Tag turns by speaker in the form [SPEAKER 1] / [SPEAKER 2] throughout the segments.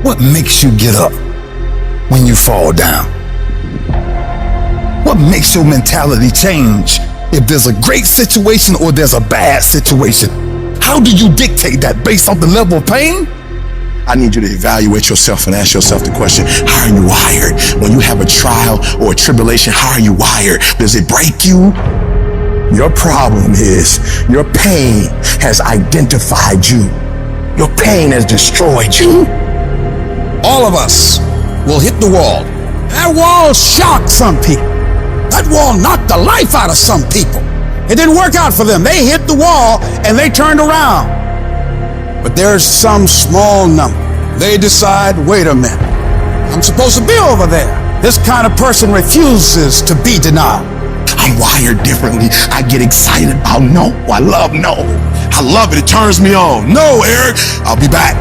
[SPEAKER 1] What makes you get up when you fall down? What makes your mentality change if there's a great situation or there's a bad situation? How do you dictate that based off the level of pain?
[SPEAKER 2] I need you to evaluate yourself and ask yourself the question, how are you wired? When you have a trial or a tribulation, how are you wired? Does it break you? Your problem is your pain has identified you. Your pain has destroyed you.
[SPEAKER 3] All of us will hit the wall. That wall shocked some people. That wall knocked the life out of some people. It didn't work out for them. They hit the wall and they turned around. But there's some small number. They decide, wait a minute, I'm supposed to be over there. This kind of person refuses to be denied.
[SPEAKER 2] I'm wired differently. I get excited about no. I love no. I love it. It turns me on. No, Eric, I'll be back.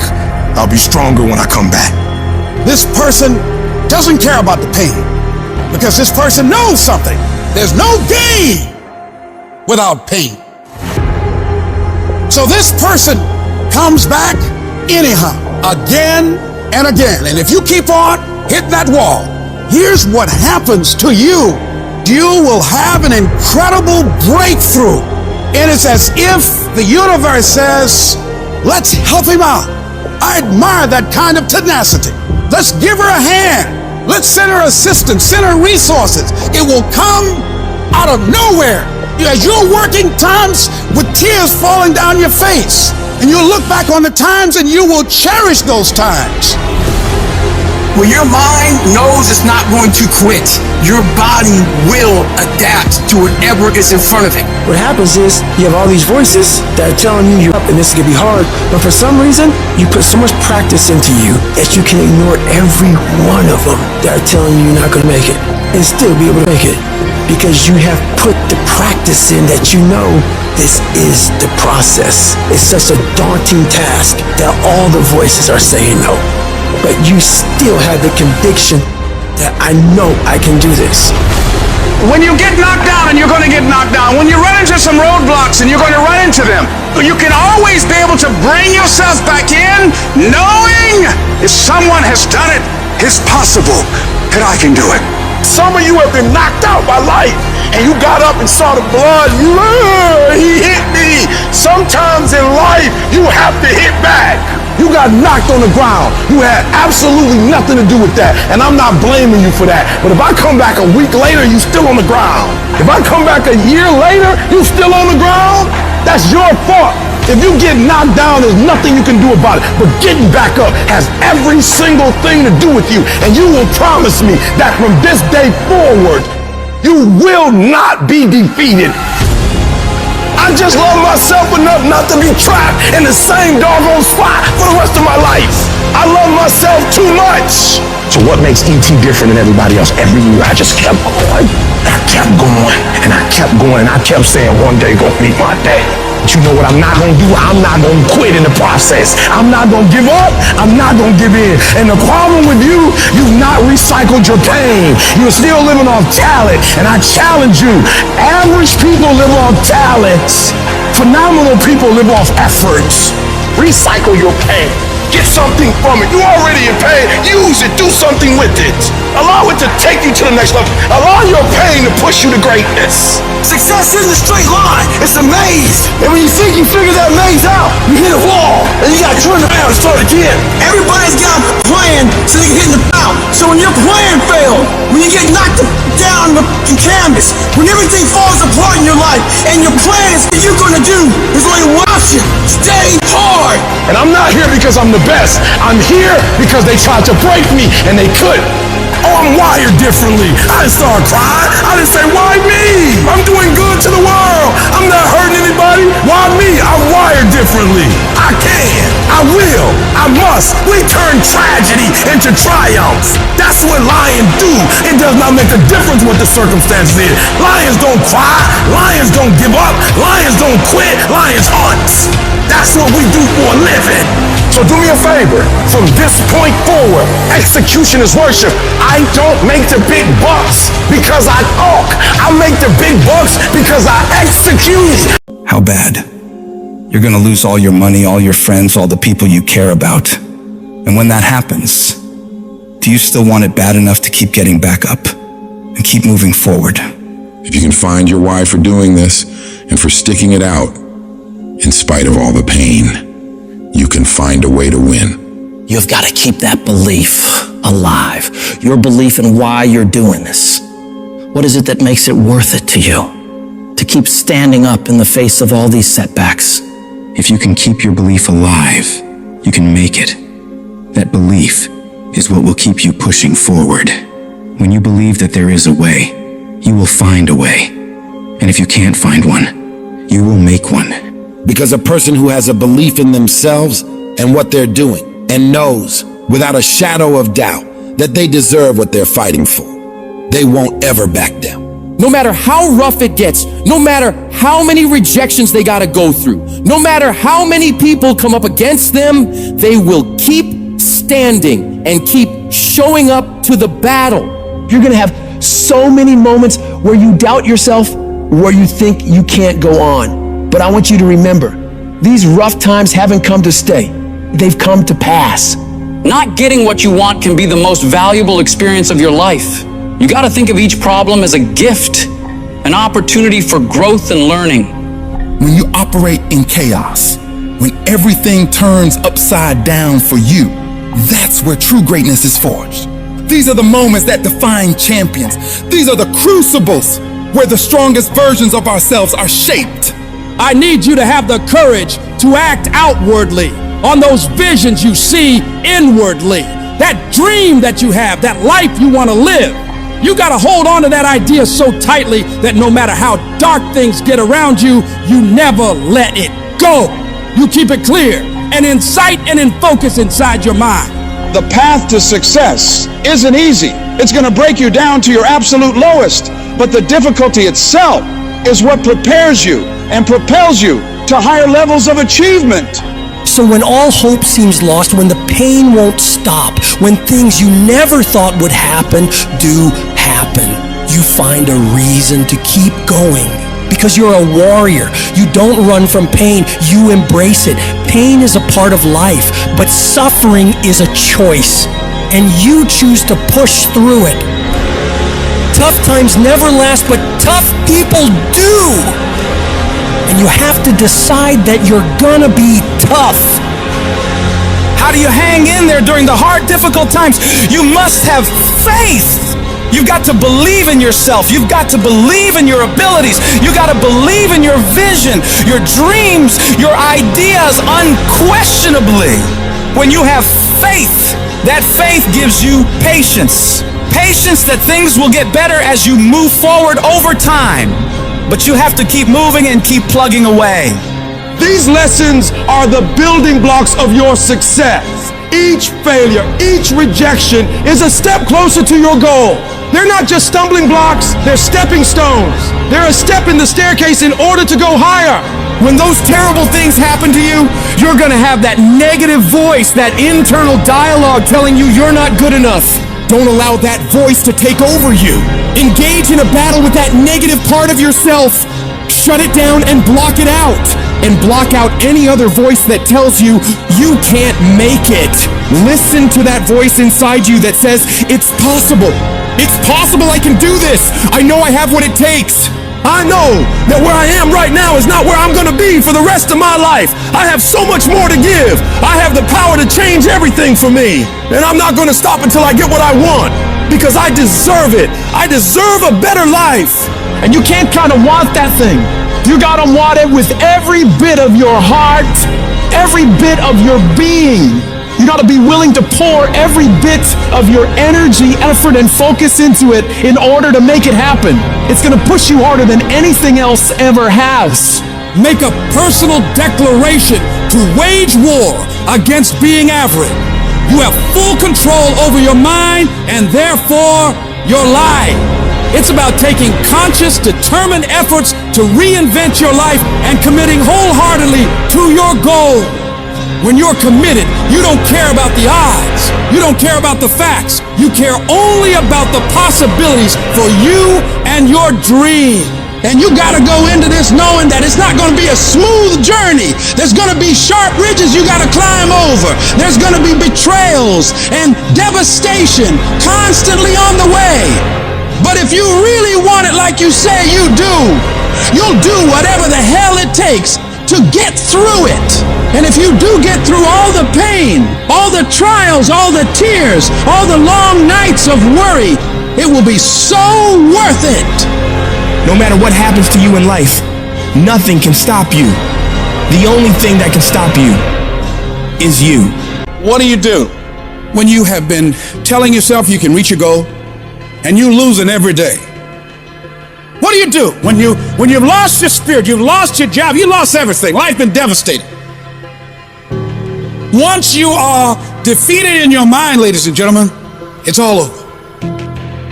[SPEAKER 2] I'll be stronger when I come back.
[SPEAKER 3] This person doesn't care about the pain because this person knows something. There's no gain without pain. So this person comes back anyhow, again and again. And if you keep on hitting that wall, here's what happens to you. You will have an incredible breakthrough. And it's as if the universe says, let's help him out. I admire that kind of tenacity. Let's give her a hand. Let's send her assistance, send her resources. It will come out of nowhere. As you're working times with tears falling down your face, and you'll look back on the times and you will cherish those times.
[SPEAKER 4] When your mind knows it's not going to quit, your body will adapt to whatever is in front of it.
[SPEAKER 5] What happens is you have all these voices that are telling you you're up and this is gonna be hard, but for some reason you put so much practice into you that you can ignore every one of them that are telling you you're not gonna make it and still be able to make it because you have put the practice in that you know this is the process. It's such a daunting task that all the voices are saying no. But you still have the conviction that I know I can do this.
[SPEAKER 6] When you get knocked down, and you're going to get knocked down, when you run into some roadblocks and you're going to run into them, you can always be able to bring yourself back in knowing if someone has done it, it's possible that I can do it.
[SPEAKER 2] Some of you have been knocked out by life and you got up and saw the blood. He hit me. Sometimes in life, you have to hit back. You got knocked on the ground. You had absolutely nothing to do with that. And I'm not blaming you for that. But if I come back a week later, you still on the ground. If I come back a year later, you still on the ground, that's your fault. If you get knocked down, there's nothing you can do about it. But getting back up has every single thing to do with you. And you will promise me that from this day forward, you will not be defeated. I just love myself enough not to be trapped in the same doggone spot for the rest of my life. I love myself too much. So what makes E.T. different than everybody else? Every year I just kept going. And I kept going. And I kept going. And I kept saying one day gonna be my day. But you know what I'm not gonna do? I'm not gonna quit in the process. I'm not gonna give up. I'm not gonna give in. And the problem with you, you've not recycled your pain. You're still living off talent. And I challenge you, average people live off talents. Phenomenal people live off efforts. Recycle your pain. Get something from it. You're already in pain. Use it. Do something with it. Allow it to take you to the next level. Allow your pain to push you to greatness.
[SPEAKER 4] Success isn't a straight line. It's a maze.
[SPEAKER 2] And when you think you figure that maze out, you hit a wall. And you got to turn around and start again.
[SPEAKER 4] Everybody's got a plan so they can hit the bout. So when your plan fails, when you get knocked down the canvas, when everything falls apart in your life, and your plan is what you're going to do, there's only one option. Stay hard.
[SPEAKER 2] And I'm not here because I'm the best. I'm here because they tried to break me and they couldn't. Oh, I'm wired differently. I didn't start crying. I didn't say, why me? I'm doing good to the world. I'm not hurting anybody. Why me? I'm wired differently. I can. I will. I must. We turn tragedy into triumph. That's what lions do. It does not make a difference what the circumstances is. Lions don't cry. Lions don't give up. Lions don't quit. Lions hunt. That's what we do for a living. So do me a favor. From this point forward, execution is worship. I don't make the big bucks because I talk. I make the big bucks because I execute.
[SPEAKER 7] How bad? You're gonna lose all your money, all your friends, all the people you care about. And when that happens, do you still want it bad enough to keep getting back up and keep moving forward?
[SPEAKER 8] If you can find your why for doing this and for sticking it out, in spite of all the pain, you can find a way to win.
[SPEAKER 9] You've got to keep that belief alive. Your belief in why you're doing this. What is it that makes it worth it to you? To keep standing up in the face of all these setbacks.
[SPEAKER 7] If you can keep your belief alive, you can make it. That belief is what will keep you pushing forward. When you believe that there is a way, you will find a way. And if you can't find one, you will make one.
[SPEAKER 3] Because a person who has a belief in themselves and what they're doing and knows without a shadow of doubt that they deserve what they're fighting for, they won't ever back down.
[SPEAKER 10] No matter how rough it gets, no matter how many rejections they gotta go through, no matter how many people come up against them, they will keep standing and keep showing up to the battle.
[SPEAKER 5] You're gonna have so many moments where you doubt yourself, where you think you can't go on. But I want you to remember, these rough times haven't come to stay. They've come to pass.
[SPEAKER 11] Not getting what you want can be the most valuable experience of your life. You got to think of each problem as a gift, an opportunity for growth and learning.
[SPEAKER 1] When you operate in chaos, when everything turns upside down for you, that's where true greatness is forged. These are the moments that define champions. These are the crucibles where the strongest versions of ourselves are shaped.
[SPEAKER 10] I need you to have the courage to act outwardly on those visions you see inwardly. That dream that you have, that life you want to live. You got to hold on to that idea so tightly that no matter how dark things get around you, you never let it go. You keep it clear and in sight and in focus inside your mind.
[SPEAKER 6] The path to success isn't easy. It's going to break you down to your absolute lowest. But the difficulty itself is what prepares you and propels you to higher levels of achievement.
[SPEAKER 9] So when all hope seems lost, when the pain won't stop, when things you never thought would happen do happen, you find a reason to keep going. Because you're a warrior. You don't run from pain, you embrace it. Pain is a part of life, but suffering is a choice. And you choose to push through it. Tough times never last, but tough people do. And you have to decide that you're gonna be tough.
[SPEAKER 7] How do you hang in there during the hard, difficult times? You must have faith. You've got to believe in yourself. You've got to believe in your abilities. You got to believe in your vision, your dreams, your ideas unquestionably. When you have faith, that faith gives you patience. Patience that things will get better as you move forward over time. But you have to keep moving and keep plugging away.
[SPEAKER 2] These lessons are the building blocks of your success. Each failure, each rejection is a step closer to your goal. They're not just stumbling blocks, they're stepping stones. They're a step in the staircase in order to go higher.
[SPEAKER 10] When those terrible things happen to you, you're gonna have that negative voice, that internal dialogue telling you you're not good enough. Don't allow that voice to take over you. Engage in a battle with that negative part of yourself. Shut it down and block it out. And block out any other voice that tells you you can't make it. Listen to that voice inside you that says, it's possible. It's possible I can do this. I know I have what it takes. I know that where I am right now is not where I'm gonna be for the rest of my life. I have so much more to give. I have the power to change everything for me. And I'm not gonna stop until I get what I want. Because I deserve it. I deserve a better life.
[SPEAKER 6] And you can't kind of want that thing. You gotta want it with every bit of your heart, every bit of your being. You gotta be willing to pour every bit of your energy, effort, and focus into it in order to make it happen. It's gonna push you harder than anything else ever has.
[SPEAKER 10] Make a personal declaration to wage war against being average. You have full control over your mind and therefore your life. It's about taking conscious, determined efforts to reinvent your life and committing wholeheartedly to your goal. When you're committed, you don't care about the odds. You don't care about the facts. You care only about the possibilities for you and your dream.
[SPEAKER 3] And you gotta go into this knowing that it's not gonna be a smooth journey. There's gonna be sharp ridges you gotta climb over. There's gonna be betrayals and devastation constantly on the way. But if you really want it like you say you do, you'll do whatever the hell it takes to get through it. And if you do get through all the pain, all the trials, all the tears, all the long nights of worry, it will be so worth it.
[SPEAKER 7] No matter what happens to you in life, nothing can stop you. The only thing that can stop you is you.
[SPEAKER 3] What do when you have been telling yourself you can reach your goal and you losing every day? What do when you've lost your spirit, you've lost your job, you lost everything, life been devastated? Once you are defeated in your mind, ladies and gentlemen, it's all over.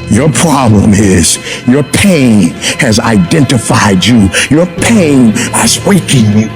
[SPEAKER 2] Your problem is your pain has identified you. Your pain is breaking you.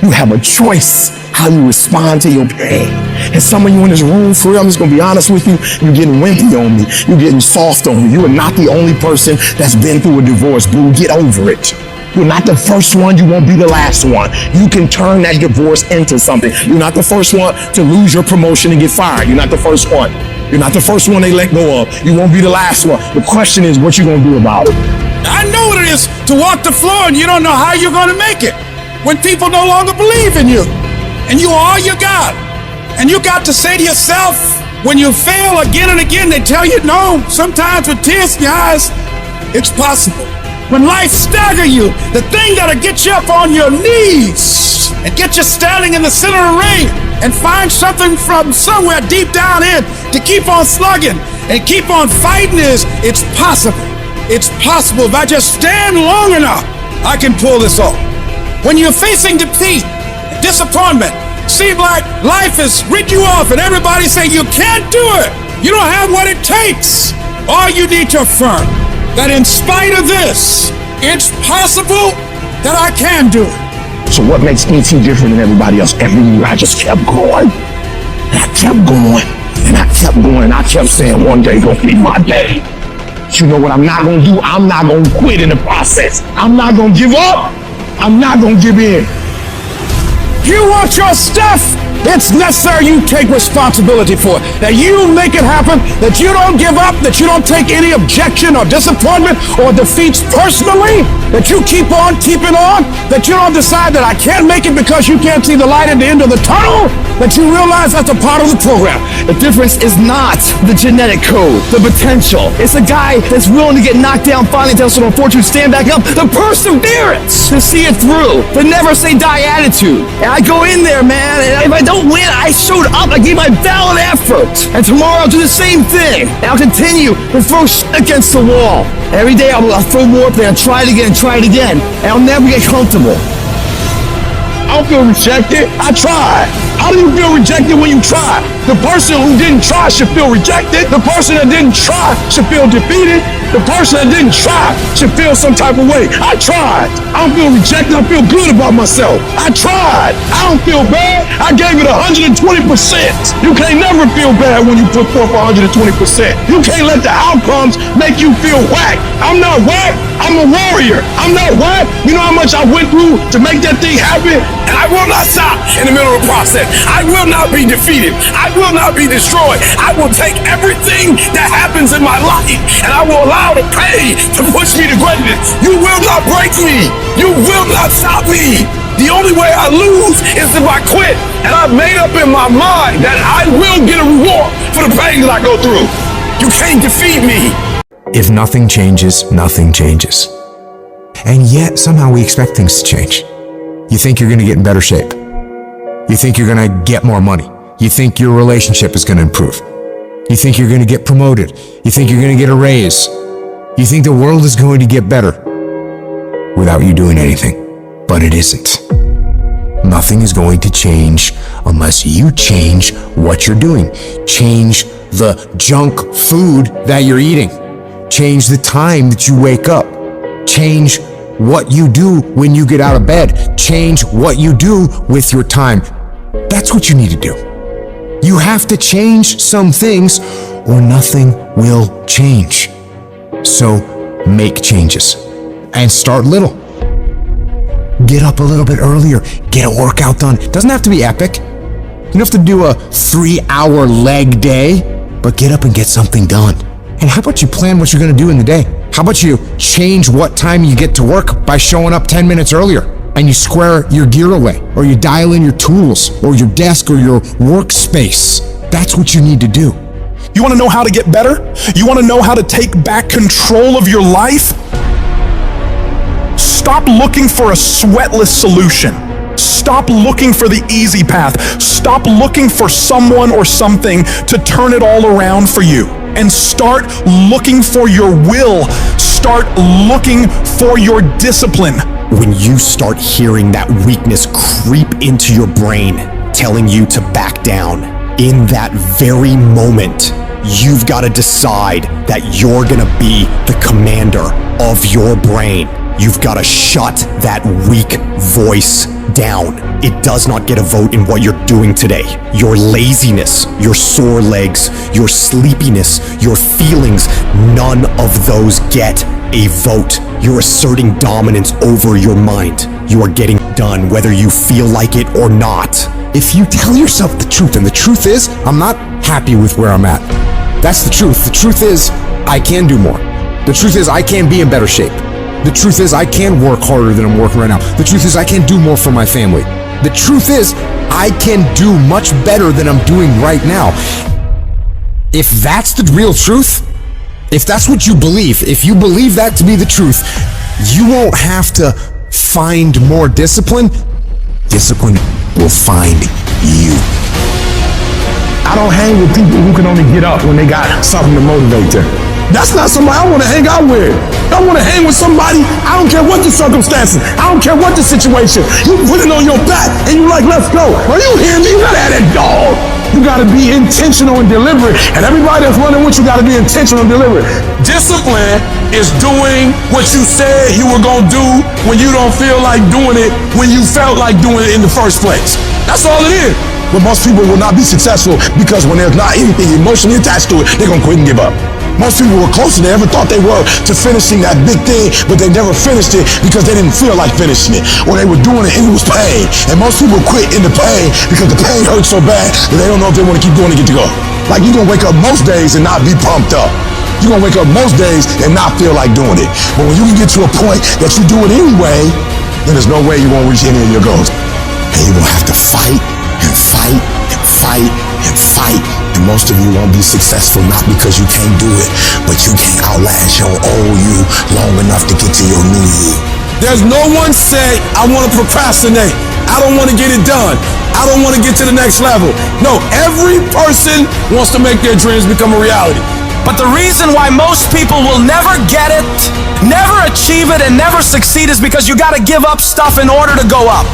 [SPEAKER 2] You have a choice how you respond to your pain. And some of you in this room, for real, I'm just gonna be honest with you, you're getting wimpy on me. You're getting soft on me. You are not the only person that's been through a divorce, boo. Get over it. You're not the first one, you won't be the last one. You can turn that divorce into something. You're not the first one to lose your promotion and get fired. You're not the first one. You're not the first one they let go of. You won't be the last one. The question is, what you gonna do about it?
[SPEAKER 3] I know what it is to walk the floor and you don't know how you're gonna make it. When people no longer believe in you and you are all you got. And you got to say to yourself, when you fail again and again, they tell you no, sometimes with tears in your eyes, it's possible. When life stagger you, the thing that'll get you up on your knees and get you standing in the center of the ring and find something from somewhere deep down in to keep on slugging and keep on fighting is, it's possible. It's possible. If I just stand long enough, I can pull this off. When you're facing defeat, disappointment, seems like life has ripped you off and everybody's saying you can't do it. You don't have what it takes. All you need to affirm that in spite of this, it's possible that I can do it.
[SPEAKER 2] So what makes ET different than everybody else? Every year I just kept going. And I kept going. And I kept going. And I kept saying one day gonna be my day. But you know what I'm not gonna do? I'm not gonna quit in the process. I'm not gonna give up. I'm not gonna give in.
[SPEAKER 3] You want your stuff? It's necessary you take responsibility for it. That you make it happen, that you don't give up, that you don't take any objection or disappointment or defeats personally, that you keep on keeping on, that you don't decide that I can't make it because you can't see the light at the end of the tunnel, that you realize that's a part of the program.
[SPEAKER 10] The difference is not the genetic code, the potential. It's a guy that's willing to get knocked down, finally tell someone fortune, stand back up, the perseverance to see it through, the never say die attitude. And I go in there, man, and if I don't win, I showed up, I gave my valid effort. And tomorrow I'll do the same thing. And I'll continue to throw shit against the wall. Every day I'll throw more, then I'll try it again, and I'll never get comfortable.
[SPEAKER 2] I don't feel rejected. I tried. How do you feel rejected when you try? The person who didn't try should feel rejected. The person that didn't try should feel defeated. The person that didn't try should feel some type of way. I tried. I don't feel rejected. I feel good about myself. I tried. I don't feel bad. I gave it 120%. You can't never feel bad when you put forth 120%. You can't let the outcomes make you feel whack. I'm not whack. I'm a warrior. I'm not whack. You know how much I went through to make that thing happen? And I will not stop in the middle of the process. I will not be defeated. I will not be destroyed. I will take everything that happens in my life and I will allow the pain to push me to greatness. You will not break me. You will not stop me. The only way I lose is if I quit. And I've made up in my mind that I will get a reward for the pain that I go through. You can't defeat me.
[SPEAKER 12] If nothing changes, nothing changes. And yet, somehow we expect things to change. You think you're gonna get in better shape. You think you're gonna get more money. You think your relationship is gonna improve. You think you're gonna get promoted. You think you're gonna get a raise. You think the world is going to get better without you doing anything. But it isn't. Nothing is going to change unless you change what you're doing. Change the junk food that you're eating. Change the time that you wake up. Change what you do when you get out of bed. Change what you do with your time. That's what you need to do. You have to change some things or nothing will change. So make changes. and start little. Get up a little bit earlier, get a workout done. Doesn't have to be epic. You don't have to do a 3-hour leg day, but get up and get something done. And how about you plan what you're gonna do in the day? How about you change what time you get to work by showing up 10 minutes earlier, and you square your gear away, or you dial in your tools, or your desk, or your workspace. That's what you need to do.
[SPEAKER 13] You wanna know how to get better? You wanna know how to take back control of your life? Stop looking for a sweatless solution. Stop looking for the easy path. Stop looking for someone or something to turn it all around for you. And start looking for your will. Start looking for your discipline.
[SPEAKER 14] When you start hearing that weakness creep into your brain, telling you to back down, in that very moment, you've got to decide that you're gonna be the commander of your brain. You've got to shut that weak voice down. It does not get a vote in what you're doing today. Your laziness, your sore legs, your sleepiness, your feelings, none of those get a vote. You're asserting dominance over your mind. You are getting done whether you feel like it or not.
[SPEAKER 12] If you tell yourself the truth, and the truth is, I'm not happy with where I'm at. That's the truth. The truth is, I can do more. The truth is, I can be in better shape. The truth is, I can work harder than I'm working right now. The truth is, I can do more for my family. The truth is, I can do much better than I'm doing right now. If that's the real truth, if that's what you believe, if you believe that to be the truth, you won't have to find more discipline. Discipline will find you.
[SPEAKER 2] I don't hang with people who can only get up when they got something to motivate them. That's not somebody I want to hang out with. I want to hang with somebody, I don't care what the circumstances, I don't care what the situation. You put it on your back and you like, let's go. Are you hearing me? You gotta have that dog. You gotta be intentional and deliberate. And everybody that's running with you gotta be intentional and deliberate. Discipline is doing what you said you were gonna do when you don't feel like doing it, when you felt like doing it in the first place. That's all it is. But most people will not be successful because when there's not anything emotionally attached to it, they're gonna quit and give up. Most people were closer than they ever thought they were to finishing that big thing, but they never finished it because they didn't feel like finishing it. Or they were doing it and it was pain. And most people quit in the pain because the pain hurts so bad that they don't know if they want to keep going to get to go. Like you're gonna wake up most days and not be pumped up. You're gonna wake up most days and not feel like doing it. But when you can get to a point that you do it anyway, then there's no way you won't reach any of your goals. And you're gonna have to fight and fight and fight and fight. And most of you won't be successful not because you can't do it, but you can't outlast your old you long enough to get to your new you. There's no one say, I want to procrastinate. I don't want to get it done. I don't want to get to the next level. No, every person wants to make their dreams become a reality.
[SPEAKER 7] But the reason why most people will never get it, never achieve it, and never succeed is because you got to give up stuff in order to go up.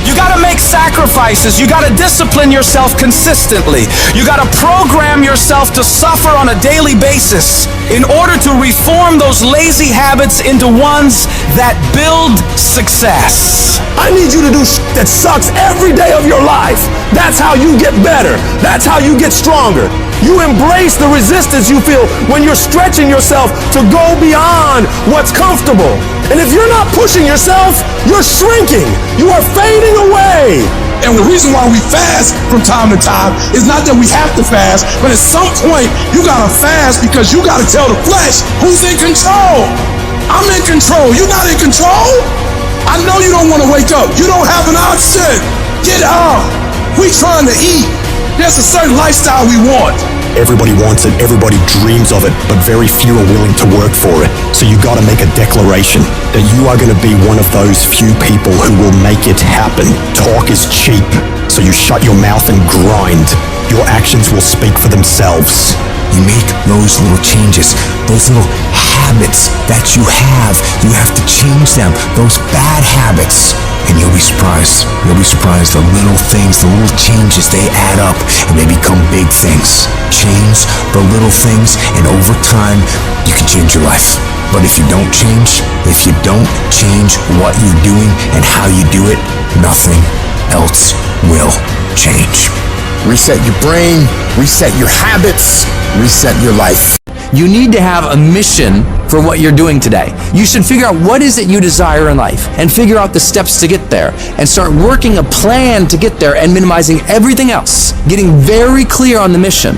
[SPEAKER 7] You gotta make sacrifices. You gotta discipline yourself consistently. You gotta program yourself to suffer on a daily basis in order to reform those lazy habits into ones that build success.
[SPEAKER 2] I need you to do that sucks every day of your life. That's how you get better. That's how you get stronger. You embrace the resistance you feel when you're stretching yourself to go beyond what's comfortable. And if you're not pushing yourself, you're shrinking. You are fading away. And the reason why we fast from time to time is not that we have to fast, but at some point you gotta fast because you gotta tell the flesh who's in control. I'm in control. You're not in control. I know you don't want to wake up. You don't have an option. Get up. We trying to eat. There's a certain lifestyle we want.
[SPEAKER 14] Everybody wants it, everybody dreams of it, but very few are willing to work for it. So you gotta make a declaration that you are gonna be one of those few people who will make it happen. Talk is cheap, so you shut your mouth and grind. Your actions will speak for themselves.
[SPEAKER 12] You make those little changes, those little habits that you have to change them, those bad habits. And you'll be surprised. You'll be surprised. The little things, the little changes, they add up and they become big things. Change the little things and over time, you can change your life. But if you don't change what you're doing and how you do it, nothing else will change. Reset your brain, reset your habits, reset your life.
[SPEAKER 15] You need to have a mission for what you're doing today. You should figure out what is it you desire in life and figure out the steps to get there and start working a plan to get there and minimizing everything else. Getting very clear on the mission,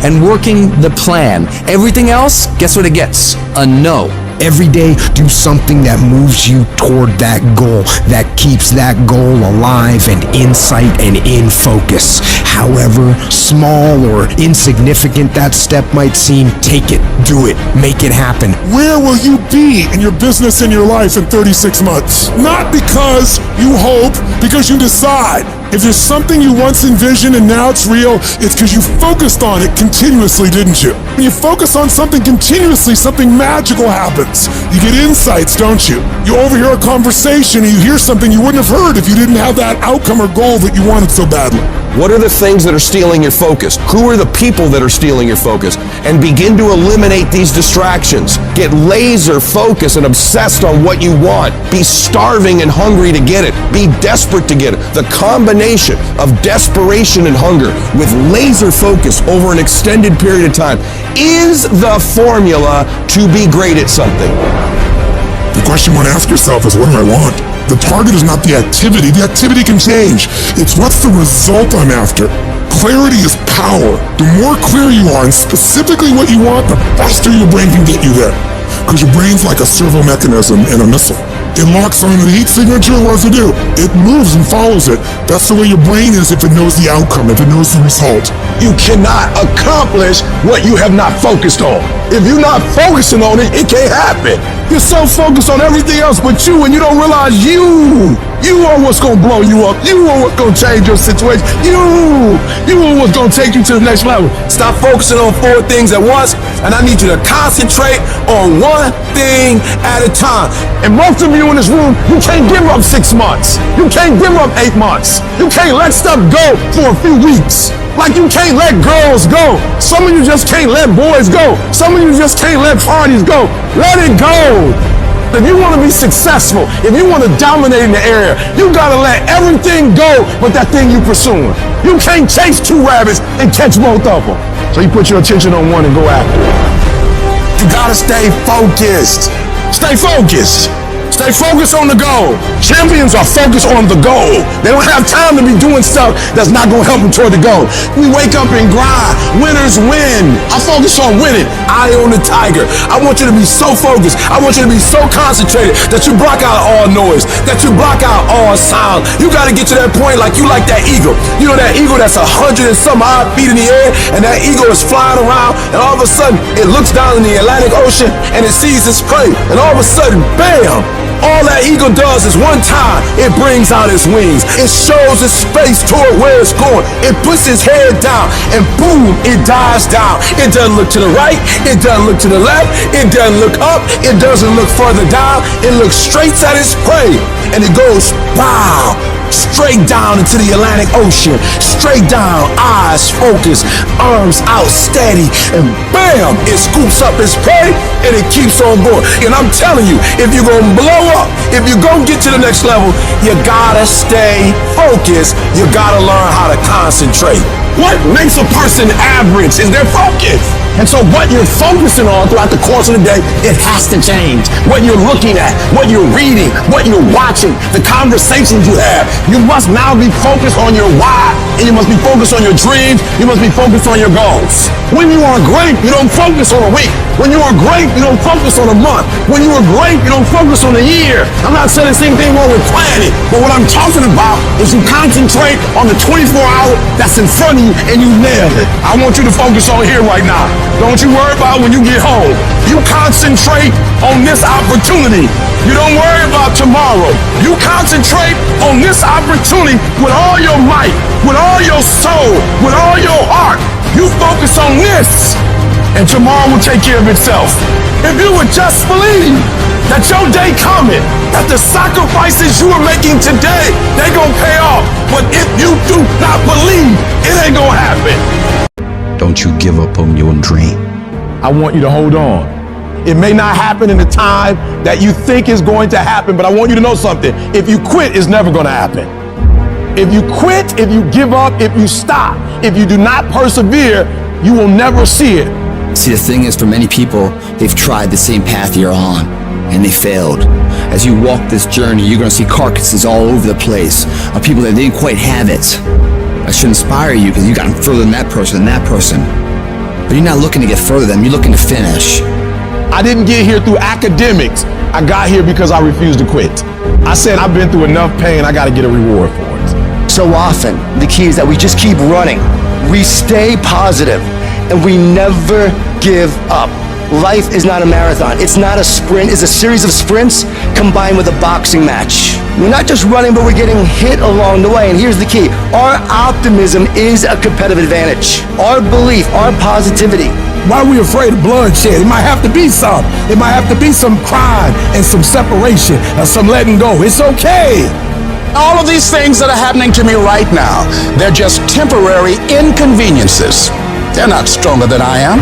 [SPEAKER 15] and working the plan. Everything else, guess what it gets? A no.
[SPEAKER 12] Every day, do something that moves you toward that goal, that keeps that goal alive and in sight and in focus. However small or insignificant that step might seem, take it, do it, make it happen.
[SPEAKER 2] Where will you be in your business and your life in 36 months? Not because you hope, because you decide. If there's something you once envisioned and now it's real, it's because you focused on it continuously, didn't you? When you focus on something continuously, something magical happens. You get insights, don't you? You overhear a conversation and you hear something you wouldn't have heard if you didn't have that outcome or goal that you wanted so badly.
[SPEAKER 16] What are the things that are stealing your focus? Who are the people that are stealing your focus? And begin to eliminate these distractions. Get laser focused and obsessed on what you want. Be starving and hungry to get it. Be desperate to get it. The combination of desperation and hunger with laser focus over an extended period of time is the formula to be great at something.
[SPEAKER 2] The question you want to ask yourself is, what do I want? The target is not the activity. The activity can change. It's what's the result I'm after. Clarity is power. The more clear you are in specifically what you want, the faster your brain can get you there. Because your brain's like a servo mechanism in a missile. It locks onto the heat signature and what does it do? It moves and follows it. That's the way your brain is if it knows the outcome, if it knows the result.
[SPEAKER 6] You cannot accomplish what you have not focused on. If you're not focusing on it, it can't happen. You're so focused on everything else but you, and you don't realize you are what's gonna blow you up. You are what's gonna change your situation. You are what's gonna take you to the next level. Stop focusing on 4 things at once, and I need you to concentrate on one thing at a time. And most of you in this room, you can't give up 6 months. You can't give up 8 months. You can't let stuff go for a few weeks. Like you can't let girls go. Some of you just can't let boys go. Some of you just can't let parties go. Let it go. If you want to be successful, if you want to dominate in the area, you got to let everything go but that thing you're pursuing. You can't chase 2 rabbits and catch both of them. So you put your attention on one and go after it. You got to stay focused. Stay focused. Stay focused on the goal. Champions are focused on the goal. They don't have time to be doing stuff that's not going to help them toward the goal. We wake up and grind. Winners win. I focus on winning. Eye on the tiger. I want you to be so focused. I want you to be so concentrated that you block out all noise, that you block out all sound. You got to get to that point like you like that eagle. You know that eagle that's 100 and some odd feet in the air, and that eagle is flying around, and all of a sudden it looks down in the Atlantic Ocean and it sees its prey, and all of a sudden, bam! All that eagle does is one time, it brings out its wings. It shows its face toward where it's going. It puts its head down and boom, it dives down. It doesn't look to the right. It doesn't look to the left. It doesn't look up. It doesn't look further down. It looks straight at its prey and it goes, wow, straight down into the Atlantic Ocean. Straight down, eyes focused, arms out steady, and bam, it scoops up its prey and it keeps on going. And I'm telling you, if you're gonna blow up, if you're gonna get to the next level, you gotta stay focused. You gotta learn how to concentrate. What makes a person average is their focus. And so what you're focusing on throughout the course of the day, it has to change. What you're looking at, what you're reading, what you're watching, the conversations you have. You must now be focused on your why, and you must be focused on your dreams. You must be focused on your goals. When you are great, you don't focus on a week. When you are great, you don't focus on a month. When you are great, you don't focus on a year. I'm not saying the same thing wrong with planning, but what I'm talking about is you concentrate on the 24-hour that's in front of you and you nail it. I want you to focus on here right now. Don't you worry about when you get home. You concentrate on this opportunity. You don't worry about tomorrow. You concentrate on this opportunity with all your might, with all your soul, with all your heart. You focus on this, and tomorrow will take care of itself. If you would just believe that your day coming, that the sacrifices you are making today, they gonna pay off. But if you do not believe, it ain't gonna happen.
[SPEAKER 17] Don't you give up on your dream.
[SPEAKER 6] I want you to hold on. It may not happen in the time that you think is going to happen, but I want you to know something. If you quit, it's never gonna happen. If you quit, if you give up, if you stop, if you do not persevere,
[SPEAKER 2] You will never see it.
[SPEAKER 18] See, the thing is, for many people, they've tried the same path you're on, and they failed. As you walk this journey, you're gonna see carcasses all over the place of people that didn't quite have it. That should inspire you, because you got further than that person and that person. But you're not looking to get further than them, you're looking to finish.
[SPEAKER 2] I didn't get here through academics. I got here because I refused to quit. I said, I've been through enough pain, I gotta get a reward for it.
[SPEAKER 19] So often, the key is that we just keep running. We stay positive, and we never give up. Life is not a marathon. It's not a sprint. It's a series of sprints combined with a boxing match. We're not just running, but we're getting hit along the way. And here's the key. Our optimism is a competitive advantage. Our belief, our positivity.
[SPEAKER 3] Why are we afraid of bloodshed? It might have to be some. It might have to be some crime and some separation and some letting go. It's okay.
[SPEAKER 6] All of these things that are happening to me right now, they're just temporary inconveniences. They're not stronger than I am.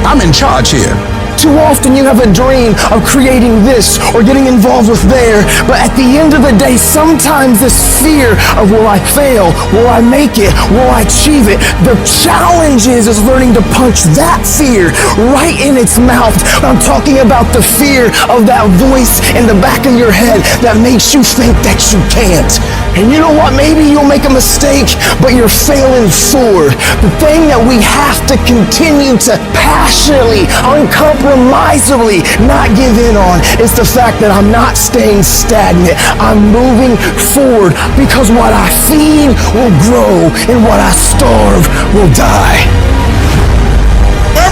[SPEAKER 6] I'm in charge here.
[SPEAKER 4] Too often you have a dream of creating this or getting involved with there, but at the end of the day, sometimes this fear of will I fail, will I make it, will I achieve it, the challenge is learning to punch that fear right in its mouth. I'm talking about the fear of that voice in the back of your head that makes you think that you can't. And you know what? Maybe you'll make a mistake, but you're failing forward. The thing that we have to continue to passionately, uncompromisably not give in on is the fact that I'm not staying stagnant. I'm moving forward, because what I feed will grow and what I starve will die.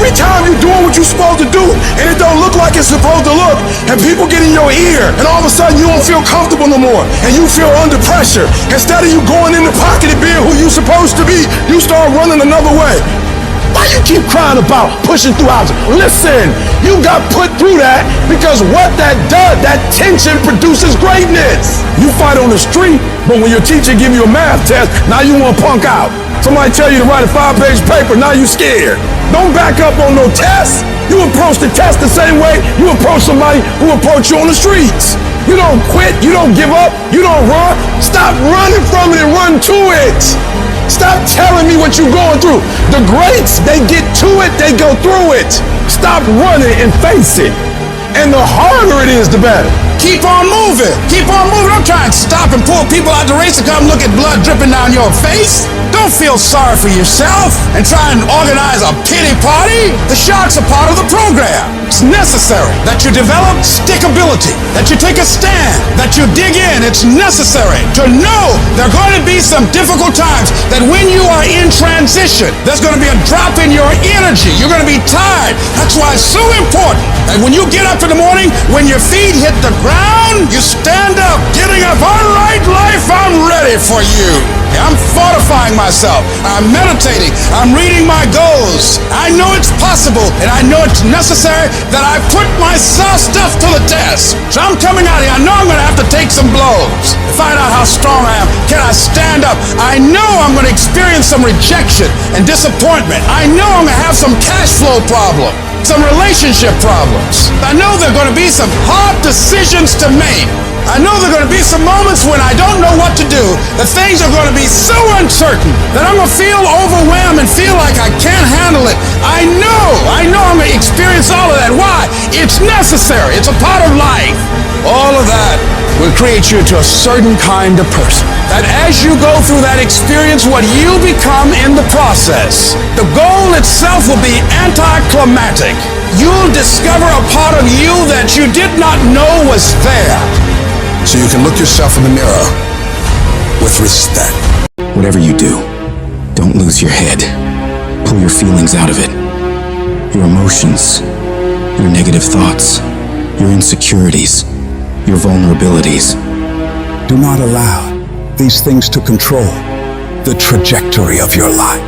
[SPEAKER 2] Every time you're doing what you're supposed to do, and it don't look like it's supposed to look, and people get in your ear, and all of a sudden you don't feel comfortable no more, and you feel under pressure. Instead of you going in the pocket and being who you're supposed to be, you start running another way. Why you keep crying about pushing through houses? Listen, you got put through that because what that does, that tension produces greatness. You fight on the street, but when your teacher give you a math test, now you want to punk out. Somebody tell you to write a 5-page paper, now you scared. Don't back up on no test. You approach the test the same way you approach somebody who approach you on the streets. You don't quit, you don't give up, you don't run. Stop running from it and run to it. Stop telling me what you're going through. The greats, they get to it, they go through it. Stop running and face it. And the harder it is, the better.
[SPEAKER 6] Keep on moving. Keep on moving. Don't try and stop and pull people out the race to come look at blood dripping down your face. Don't feel sorry for yourself and try and organize a pity party. The sharks are part of the program. It's necessary that you develop stickability, that you take a stand, that you dig in. It's necessary to know there are going to be some difficult times, that when you are in transition, there's going to be a drop in your energy. You're going to be tired. That's why it's so important that when you get up in the morning, when your feet hit the ground, you stand up, getting up. All right, life, I'm ready for you. I'm fortifying myself. I'm meditating. I'm reading my goals. I know it's possible, and I know it's necessary that I put my stuff to the test. So I'm coming out here. I know I'm going to have to take some blows to find out how strong I am. Can I stand up? I know I'm going to experience some rejection and disappointment. I know I'm going to have some cash flow problems, some relationship problems. I know there are going to be some hard decisions to make. I know there are going to be some moments when I don't know what to do, that things are going to be so uncertain that I'm going to feel overwhelmed and feel like I can't handle it. I know I'm going to experience all of that. Why? It's necessary. It's a part of life. All of that will create you into a certain kind of person. That as you go through that experience, what you become in the process, the goal itself will be anticlimactic. You'll discover a part of you that you did not know was there.
[SPEAKER 3] So you can look yourself in the mirror with respect.
[SPEAKER 17] Whatever you do, don't lose your head. Pull your feelings out of it. Your emotions, your negative thoughts, your insecurities, your vulnerabilities.
[SPEAKER 3] Do not allow these things to control the trajectory of your life.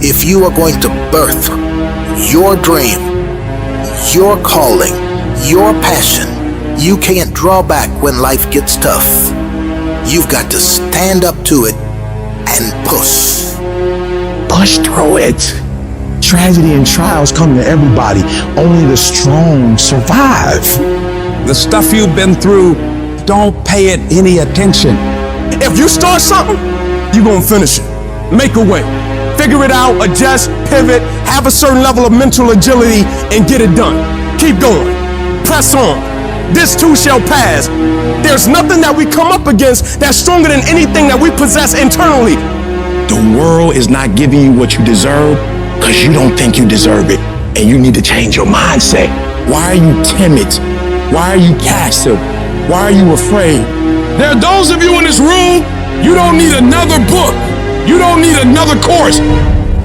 [SPEAKER 20] If you are going to birth your dream, your calling, your passion, you can't draw back when life gets tough. You've got to stand up to it and push.
[SPEAKER 21] Push through it. Tragedy and trials come to everybody. Only the strong survive.
[SPEAKER 2] The stuff you've been through, don't pay it any attention. If you start something, you're going to finish it. Make a way. Figure it out, adjust, pivot, have a certain level of mental agility, and get it done. Keep going. Press on. This too shall pass. There's nothing that we come up against that's stronger than anything that we possess internally.
[SPEAKER 21] The world is not giving you what you deserve because you don't think you deserve it. And you need to change your mindset. Why are you timid? Why are you passive? Why are you afraid?
[SPEAKER 2] There are those of you in this room, you don't need another book. You don't need another course.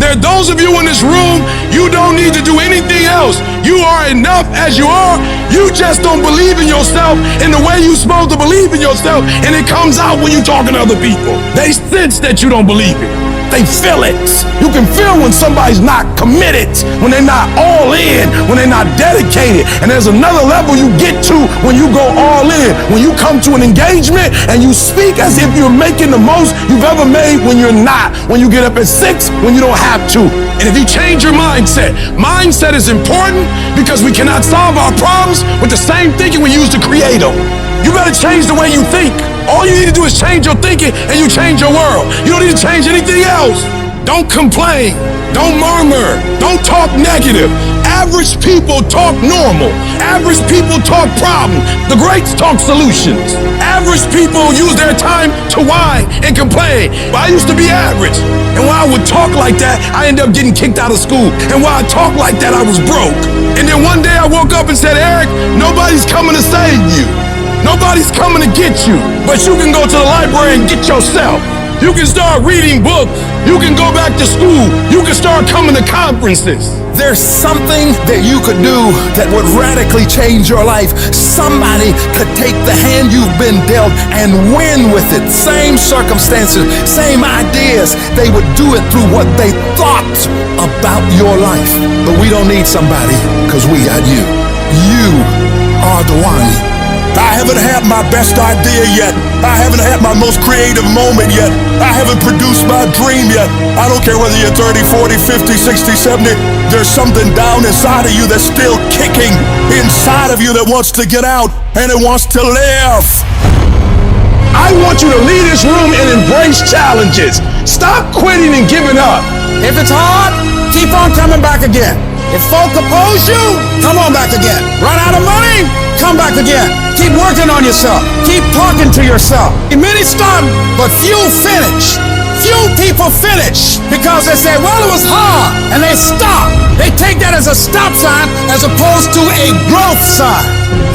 [SPEAKER 2] There are those of you in this room, you don't need to do anything else. You are enough as you are. You just don't believe in yourself in the way you're supposed to believe in yourself, and it comes out when you're talking to other people. They sense that you don't believe it. They feel it. You can feel when somebody's not committed, when they're not all in, when they're not dedicated. And there's another level you get to when you go all in. When you come to an engagement and you speak as if you're making the most you've ever made when you're not. When you get up at 6 when you don't have to. And if you change your mindset, mindset is important because we cannot solve our problems with the same thinking we use to create them. You better change the way you think. All you need to do is change your thinking and you change your world. You don't need to change anything else. Don't complain. Don't murmur. Don't talk negative. Average people talk normal. Average people talk problem. The greats talk solutions. Average people use their time to whine and complain. But I used to be average. And when I would talk like that, I ended up getting kicked out of school. And when I talked like that, I was broke. And then one day I woke up and said, Eric, nobody's coming to save you. Nobody's coming to get you, but you can go to the library and get yourself. You can start reading books. You can go back to school. You can start coming to conferences.
[SPEAKER 1] There's something that you could do that would radically change your life. Somebody could take the hand you've been dealt and win with it. Same circumstances, same ideas. They would do it through what they thought about your life. But we don't need somebody because we got you. You are the one.
[SPEAKER 3] I haven't had my best idea yet. I haven't had my most creative moment yet. I haven't produced my dream yet. I don't care whether you're 30, 40, 50, 60, 70. There's something down inside of you that's still kicking inside of you that wants to get out and it wants to live.
[SPEAKER 2] I want you to leave this room and embrace challenges. Stop quitting and giving up.
[SPEAKER 3] If it's hard, keep on coming back again. If folk oppose you, come on back again. Run out of money? Come back again. Keep working on yourself. Keep talking to yourself. Many start, but few finish. Few people finish because they say, well, it was hard, and they stop. They take that as a stop sign as opposed to a growth sign.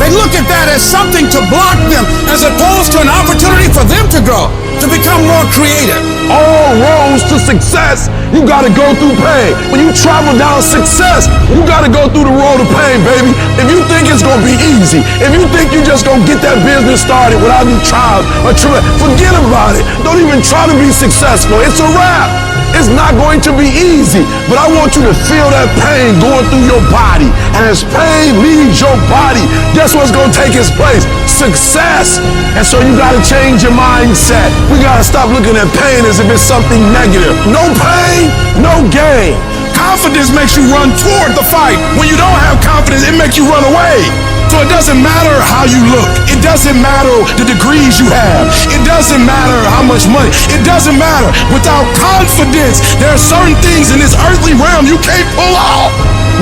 [SPEAKER 3] They look at that as something to block them as opposed to an opportunity for them to grow, to become more creative.
[SPEAKER 2] All roads to success, you gotta go through pain. When you travel down success, you gotta go through the road of pain, baby. If you think it's gonna be easy, if you think you just gonna get that business started without any trials or tribulations, forget about it. Don't even try to be successful. It's a wrap. It's not going to be easy, but I want you to feel that pain going through your body. And as pain leaves your body, guess what's going to take its place? Success. And so you got to change your mindset. We got to stop looking at pain as if it's something negative. No pain, no gain. Confidence makes you run toward the fight. When you don't have confidence, it makes you run away. So it doesn't matter how you look. It doesn't matter the degrees you have. It doesn't matter how much money. It doesn't matter. Without confidence, there are certain things in this earthly realm you can't pull off.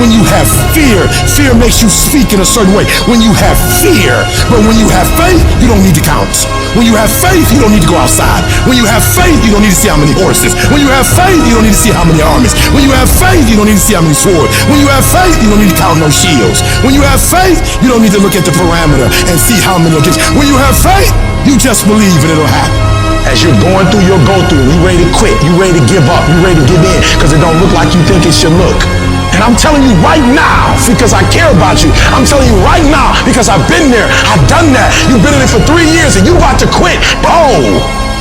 [SPEAKER 2] When you have fear, fear makes you speak in a certain way. When you have fear, but when you have faith, you don't need to count. When you have faith, you don't need to go outside. When you have faith, you don't need to see how many horses. When you have faith, you don't need to see how many armies. When you have faith, you don't need to see how many swords. When you have faith, you don't need to count no shields. When you have faith, you don't need to look at the parameter and see how many against. When you have faith, you just believe and it'll happen. As you're going through your go-through, you ready to quit, you ready to give up, you ready to give in, because it don't look like you think it should look. And I'm telling you right now, because I care about you. I'm telling you right now, because I've been there. I've done that. You've been in it for 3 years and you about to quit. Bro,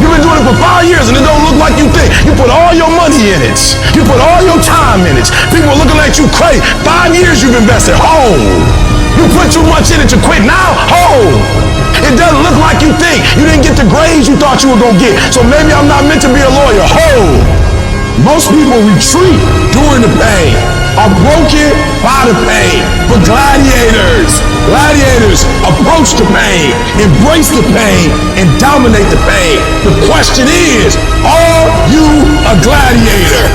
[SPEAKER 2] you've been doing it for 5 years and it don't look like you think. You put all your money in it. You put all your time in it. People are looking at you crazy. 5 years you've invested. Oh, you put too much in it to quit now? Oh, it doesn't look like you think. You didn't get the grades you thought you were going to get. So maybe I'm not meant to be a lawyer. Oh, most people retreat during the pain. Are broken by the pain. But gladiators approach the pain, embrace the pain, and dominate the pain. The question is, are you a gladiator?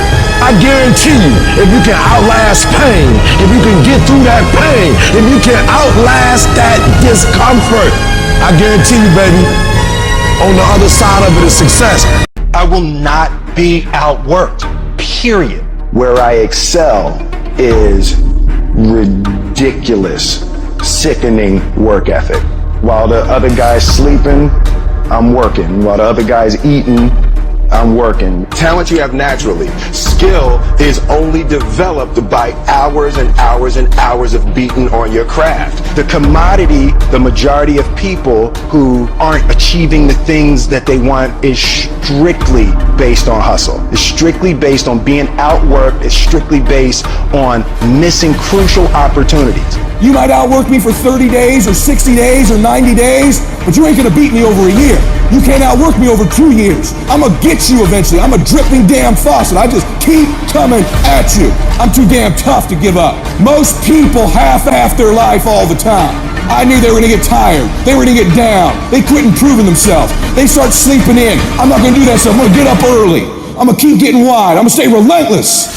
[SPEAKER 16] key. If you can outlast pain, if you can get through that pain, if you can outlast that discomfort, I guarantee you, baby, on the other side of it is success.
[SPEAKER 19] I will not be outworked, period. Where I excel is ridiculous, sickening work ethic. While the other guy's sleeping, I'm working. While the other guy's eating, I'm working. Talent you have naturally. Skill is only developed by hours and hours and hours of beating on your craft. The commodity, the majority of people who aren't achieving the things that they want is strictly based on hustle. It's strictly based on being outworked. It's strictly based on missing crucial opportunities.
[SPEAKER 3] You might outwork me for 30 days or 60 days or 90 days, but you ain't gonna beat me over a year. You can't outwork me over 2 years. I'm gonna get you eventually. I'm a dripping damn faucet. I just keep coming at you. I'm too damn tough to give up. Most people half-ass their life all the time. I knew they were gonna get tired. They were gonna get down. They quit improving themselves. They start sleeping in. I'm not gonna do that, so I'm gonna get up early. I'm gonna keep getting wide. I'm gonna stay relentless.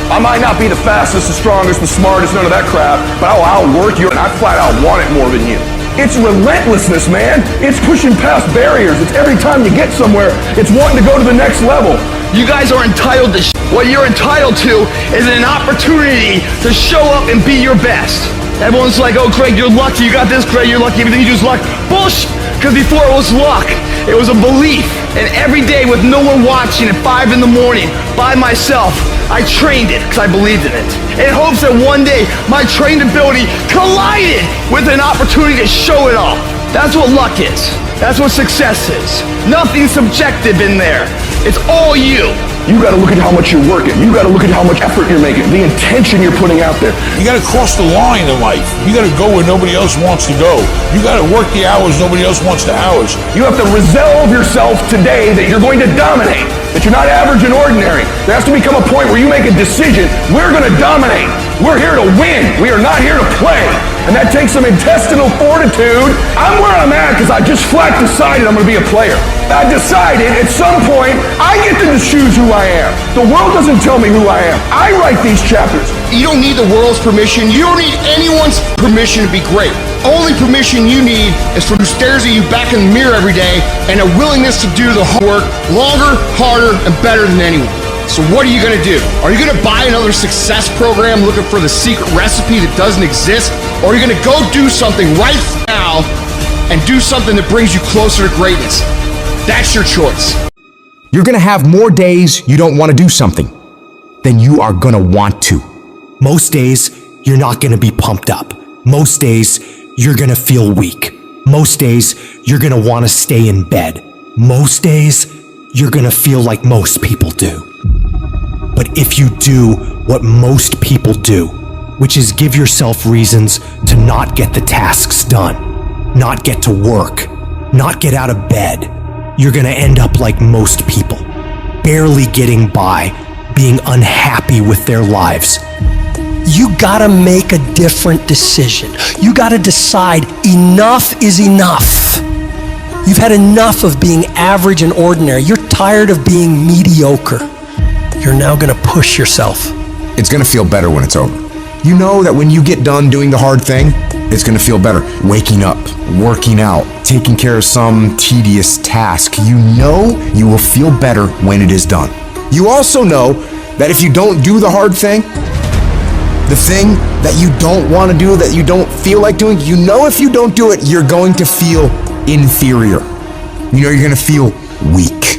[SPEAKER 6] I might not be the fastest, the strongest, the smartest, none of that crap, but I'll outwork you and I flat out want it more than you. It's relentlessness, man. It's pushing past barriers. It's every time you get somewhere, it's wanting to go to the next level.
[SPEAKER 4] You guys are entitled to what you're entitled to is an opportunity to show up and be your best. Everyone's like, oh, Craig, you're lucky. You got this, Craig, you're lucky. Everything you do is luck. Bullshit. Because before it was luck, it was a belief. And every day with no one watching at 5 in the morning by myself, I trained it because I believed in it. In hopes that one day my trained ability collided with an opportunity to show it off. That's what luck is. That's what success is. Nothing subjective in there. It's all you.
[SPEAKER 6] You gotta look at how much you're working. You gotta look at how much effort you're making, the intention you're putting out there.
[SPEAKER 8] You gotta cross the line in life. You gotta go where nobody else wants to go. You gotta work the hours nobody else wants the hours.
[SPEAKER 6] You have to resolve yourself today that you're going to dominate, that you're not average and ordinary. There has to become a point where you make a decision. We're gonna dominate. We're here to win. We are not here to play. And that takes some intestinal fortitude. I'm where I'm at because I just flat decided I'm going to be a player. I decided at some point I get to choose who I am. The world doesn't tell me who I am. I write these chapters.
[SPEAKER 22] You don't need the world's permission. You don't need anyone's permission to be great. Only permission you need is from who stares at you back in the mirror every day and a willingness to do the hard work longer, harder, and better than anyone. So what are you going to do? Are you going to buy another success program looking for the secret recipe that doesn't exist? Or are you going to go do something right now and do something that brings you closer to greatness? That's your choice.
[SPEAKER 12] You're gonna have more days you don't want to do something than you are gonna want to.
[SPEAKER 14] Most days, you're not gonna be pumped up. Most days, you're gonna feel weak. Most days, you're gonna want to stay in bed. Most days, you're gonna feel like most people do. But if you do what most people do, which is give yourself reasons to not get the tasks done, not get to work, not get out of bed, you're gonna end up like most people, barely getting by, being unhappy with their lives.
[SPEAKER 9] You gotta make a different decision. You gotta decide enough is enough. You've had enough of being average and ordinary. You're tired of being mediocre. You're now gonna push yourself.
[SPEAKER 12] It's gonna feel better when it's over. You know that when you get done doing the hard thing, it's gonna feel better. Waking up, working out, taking care of some tedious task. You know you will feel better when it is done. You also know that if you don't do the hard thing, the thing that you don't want to do, that you don't feel like doing, you know if you don't do it, you're going to feel inferior. You know you're gonna feel weak.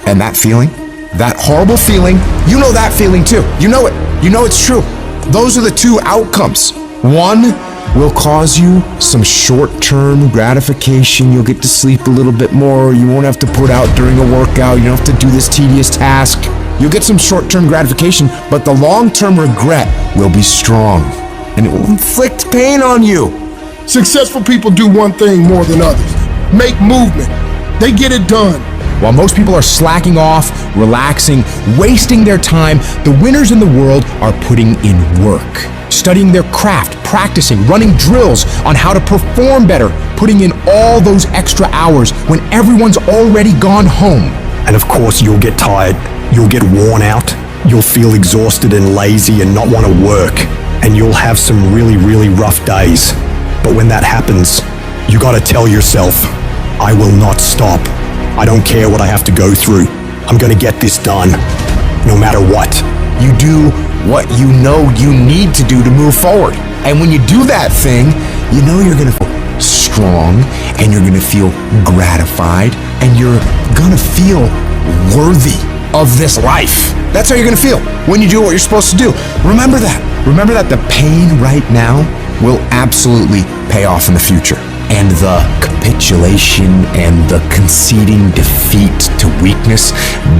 [SPEAKER 12] And that feeling, that horrible feeling, you know that feeling too. You know it. You know it's true. Those are the two outcomes. One will cause you some short-term gratification. You'll get to sleep a little bit more. You won't have to put out during a workout. You don't have to do this tedious task. You'll get some short-term gratification, but the long-term regret will be strong, and it will inflict pain on you.
[SPEAKER 10] Successful people do one thing more than others. Make movement. They get it done.
[SPEAKER 12] While most people are slacking off, relaxing, wasting their time, the winners in the world are putting in work, studying their craft, practicing, running drills on how to perform better, putting in all those extra hours when everyone's already gone home.
[SPEAKER 14] And of course, you'll get tired, you'll get worn out, You'll feel exhausted and lazy and not want to work. And you'll have some really, really rough days. But when that happens, you gotta tell yourself, I will not stop. I don't care what I have to go through. I'm gonna get this done, no matter what.
[SPEAKER 12] You do what you know you need to do to move forward. And when you do that thing, you know you're gonna feel strong, and you're gonna feel gratified, and you're gonna feel worthy of this life. That's how you're gonna feel when you do what you're supposed to do. Remember that. Remember that the pain right now will absolutely pay off in the future. And the capitulation and the conceding defeat to weakness,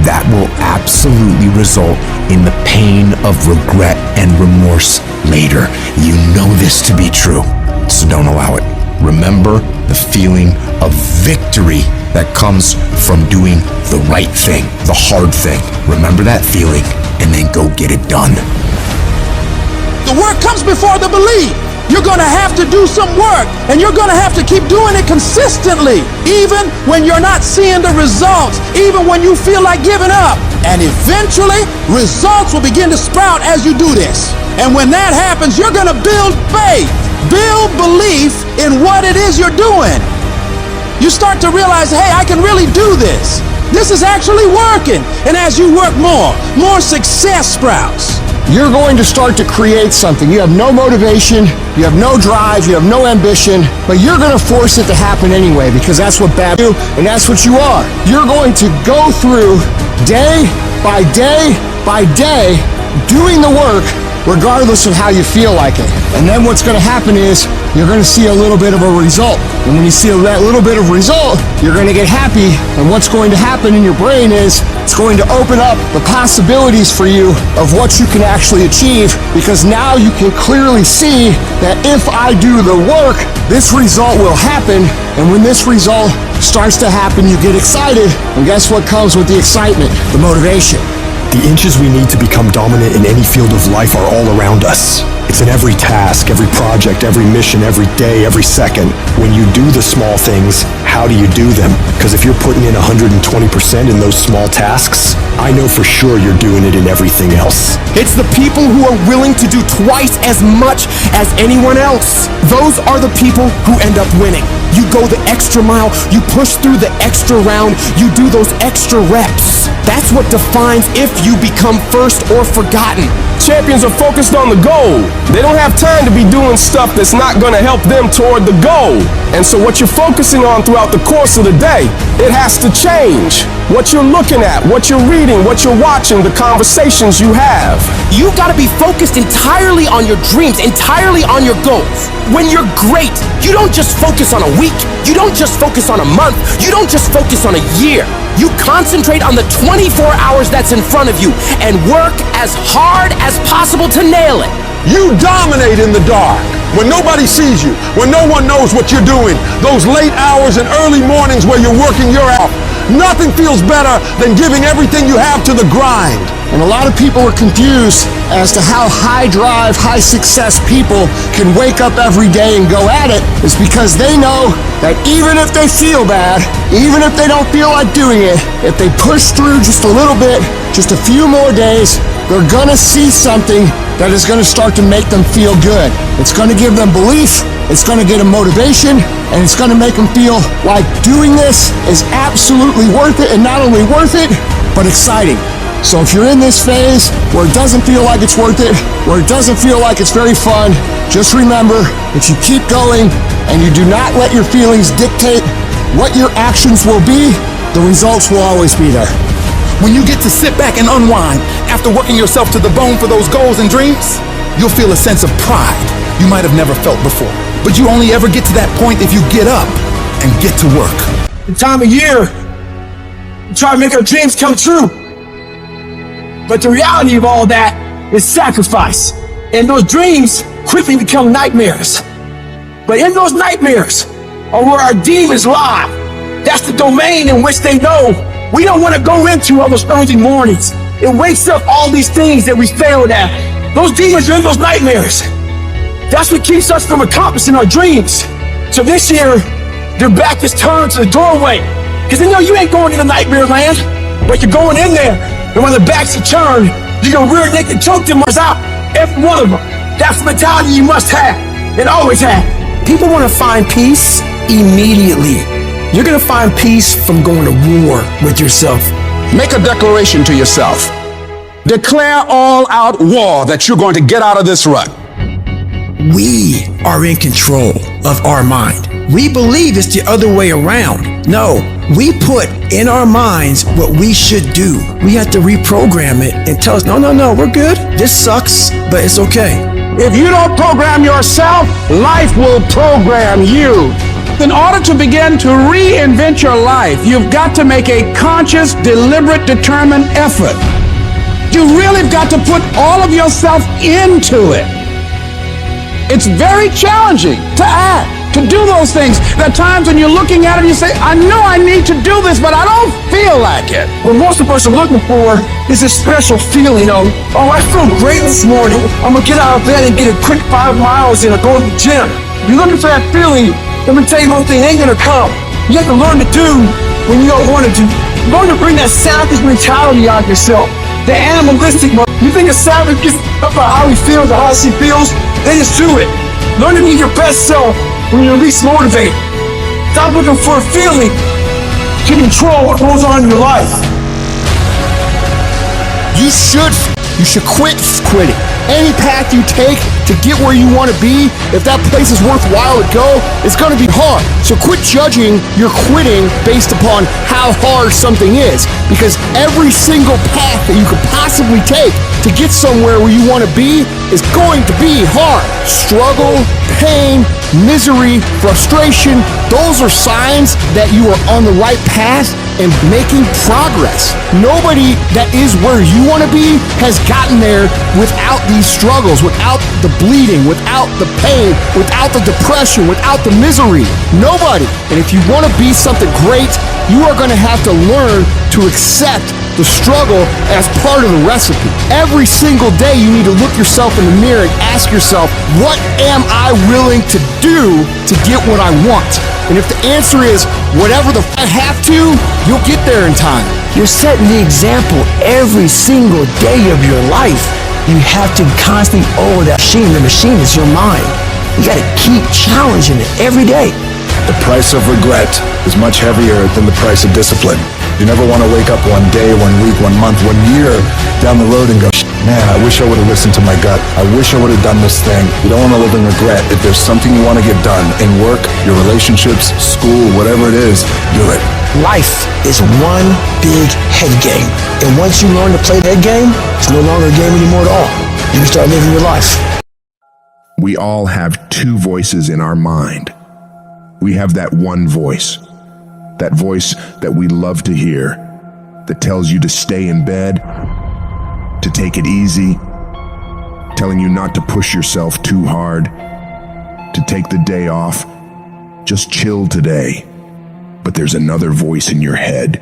[SPEAKER 12] that will absolutely result in the pain of regret and remorse later. You know this to be true, so don't allow it. Remember the feeling of victory that comes from doing the right thing, the hard thing. Remember that feeling, and then go get it done.
[SPEAKER 3] The work comes before the belief. You're gonna have to do some work, and you're gonna have to keep doing it consistently, even when you're not seeing the results, even when you feel like giving up. And eventually, results will begin to sprout as you do this. And when that happens, you're gonna build faith, build belief in what it is you're doing. You start to realize, hey, I can really do this. This is actually working. And as you work more success sprouts.
[SPEAKER 22] You're going to start to create something. You have no motivation, you have no drive, you have no ambition, but you're going to force it to happen anyway, because that's what bad do, and that's what you are. You're going to go through day by day by day doing the work regardless of how you feel like it. And then what's going to happen is you're going to see a little bit of a result. And when you see that little bit of result, you're going to get happy. And what's going to happen in your brain is it's going to open up the possibilities for you of what you can actually achieve, because now you can clearly see that if I do the work, this result will happen. And when this result starts to happen, you get excited. And guess what comes with the excitement? The motivation.
[SPEAKER 14] The inches we need to become dominant in any field of life are all around us. It's in every task, every project, every mission, every day, every second. When you do the small things, how do you do them? Because if you're putting in 120% in those small tasks, I know for sure you're doing it in everything else.
[SPEAKER 10] It's the people who are willing to do twice as much as anyone else. Those are the people who end up winning. You go the extra mile, you push through the extra round, you do those extra reps. That's what defines if you become first or forgotten.
[SPEAKER 5] Champions are focused on the goal. They don't have time to be doing stuff that's not going to help them toward the goal. And so what you're focusing on throughout the course of the day, it has to change. What you're looking at, what you're reading, what you're watching, the conversations you have.
[SPEAKER 10] You gotta be focused entirely on your dreams, entirely on your goals. When you're great, you don't just focus on a week, you don't just focus on a month, you don't just focus on a year. You concentrate on the 24 hours that's in front of you and work as hard as possible to nail it.
[SPEAKER 2] You dominate in the dark when nobody sees you, when no one knows what you're doing. Those late hours and early mornings where you're working your ass off. Nothing feels better than giving everything you have to the grind.
[SPEAKER 22] And a lot of people are confused as to how high drive, high success people can wake up every day and go at it. It's because they know that even if they feel bad, even if they don't feel like doing it, if they push through just a little bit, just a few more days, they're gonna see something that is gonna start to make them feel good. It's gonna give them belief, it's gonna get them motivation, and it's gonna make them feel like doing this is absolutely worth it, and not only worth it, but exciting. So if you're in this phase where it doesn't feel like it's worth it, where it doesn't feel like it's very fun, just remember, if you keep going and you do not let your feelings dictate what your actions will be, the results will always be there.
[SPEAKER 1] When you get to sit back and unwind after working yourself to the bone for those goals and dreams, you'll feel a sense of pride you might have never felt before. But you only ever get to that point if you get up and get to work.
[SPEAKER 4] The time of year, we try to make our dreams come true. But the reality of all that is sacrifice. And those dreams quickly become nightmares. But in those nightmares are where our demons lie. That's the domain in which they know we don't want to go into all those early mornings. It wakes up all these things that we failed at. Those demons are in those nightmares. That's what keeps us from accomplishing our dreams. So this year, their back is turned to the doorway. Because they know you ain't going into nightmare land, but you're going in there. And when the backs are turned, You're gonna rear naked choke them out. Every one of them. That's the mentality you must have and always have.
[SPEAKER 9] People want to find peace immediately. You're going to find peace from going to war with yourself.
[SPEAKER 6] Make a declaration to yourself. Declare all out war that you're going to get out of this rut.
[SPEAKER 9] We are in control of our mind. We believe it's the other way around. No, we put in our minds what we should do. We have to reprogram it and tell us, no, we're good. This sucks, but it's okay.
[SPEAKER 6] If you don't program yourself, life will program you. In order to begin to reinvent your life, you've got to make a conscious, deliberate, determined effort. You really got to put all of yourself into it. It's very challenging to act, to do those things. There are times when you're looking at it and you say, I know I need to do this, but I don't feel like it.
[SPEAKER 4] What most of us are looking for is a special feeling of, oh, I feel great this morning. I'm gonna get out of bed and get a quick 5 miles and go to the gym. You're looking for that feeling. Let me tell you one thing, it ain't gonna come. You have to learn to do when you don't want to do. Learn to bring that savage mentality out of yourself. The animalistic one. You think a savage gets up about how he feels or how she feels? Then just do it. Learn to be your best self when you're least motivated. Stop looking for a feeling to control what goes on in your life.
[SPEAKER 22] You should quit quitting. Any path you take to get where you want to be, if that place is worthwhile to go, it's going to be hard. So quit judging your quitting based upon how hard something is, because every single path that you could possibly take to get somewhere where you want to be is going to be hard. Struggle, pain, misery, frustration, those are signs that you are on the right path and making progress. Nobody that is where you want to be has gotten there without these struggles, without the bleeding, without the pain, without the depression, without the misery. Nobody. And if you want to be something great, you are going to have to learn to accept the struggle as part of the recipe. Every single day you need to look yourself in the mirror and ask yourself, what am I willing to do to get what I want? And if the answer is whatever the I have to, you'll get there in time.
[SPEAKER 9] You're setting the example every single day of your life. You have to constantly, that machine. The machine is your mind. You got to keep challenging it every day.
[SPEAKER 11] The price of regret is much heavier than the price of discipline. You never want to wake up one day, 1 week, 1 month, 1 year down the road and go, man, I wish I would have listened to my gut. I wish I would have done this thing. You don't want to live in regret. If there's something you want to get done in work, your relationships, school, whatever it is, do it.
[SPEAKER 9] Life is one big head game. And once you learn to play that game, it's no longer a game anymore at all. You can start living your life.
[SPEAKER 13] We all have two voices in our mind. We have that one voice. That voice that we love to hear, that tells you to stay in bed, to take it easy, telling you not to push yourself too hard, to take the day off, just chill today. But there's another voice in your head.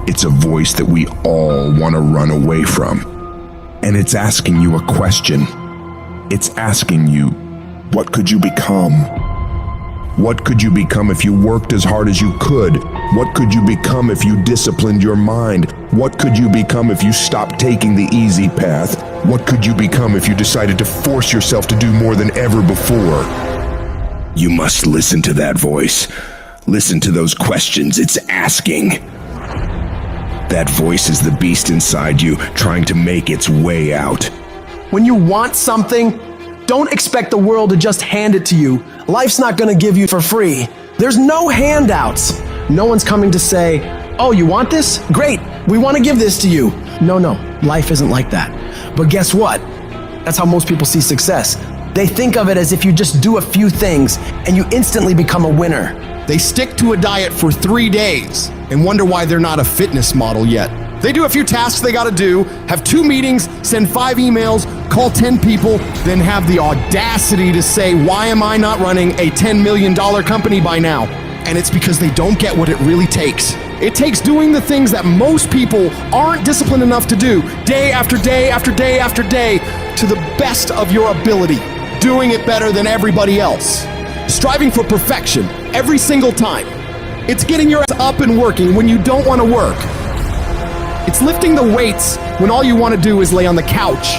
[SPEAKER 13] It's a voice that we all want to run away from. And it's asking you a question. It's asking you, what could you become? What could you become if you worked as hard as you could? What could you become if you disciplined your mind? What could you become if you stopped taking the easy path? What could you become if you decided to force yourself to do more than ever before? You must listen to that voice. Listen to those questions it's asking. That voice is the beast inside you, trying to make its way out.
[SPEAKER 23] When you want something, don't expect the world to just hand it to you. Life's not gonna give you for free. There's no handouts. No one's coming to say, oh, you want this? Great, we wanna give this to you. No, life isn't like that. But guess what? That's how most people see success. They think of it as if you just do a few things and you instantly become a winner.
[SPEAKER 22] They stick to a diet for 3 days and wonder why they're not a fitness model yet. They do a few tasks they gotta do, have 2 meetings, send 5 emails, call 10 people, then have the audacity to say, why am I not running a $10 million company by now? And it's because they don't get what it really takes. It takes doing the things that most people aren't disciplined enough to do, day after day after day after day, to the best of your ability, doing it better than everybody else. Striving for perfection every single time. It's getting your ass up and working when you don't want to work. It's
[SPEAKER 23] It's lifting the weights when all you want to do is lay on the couch.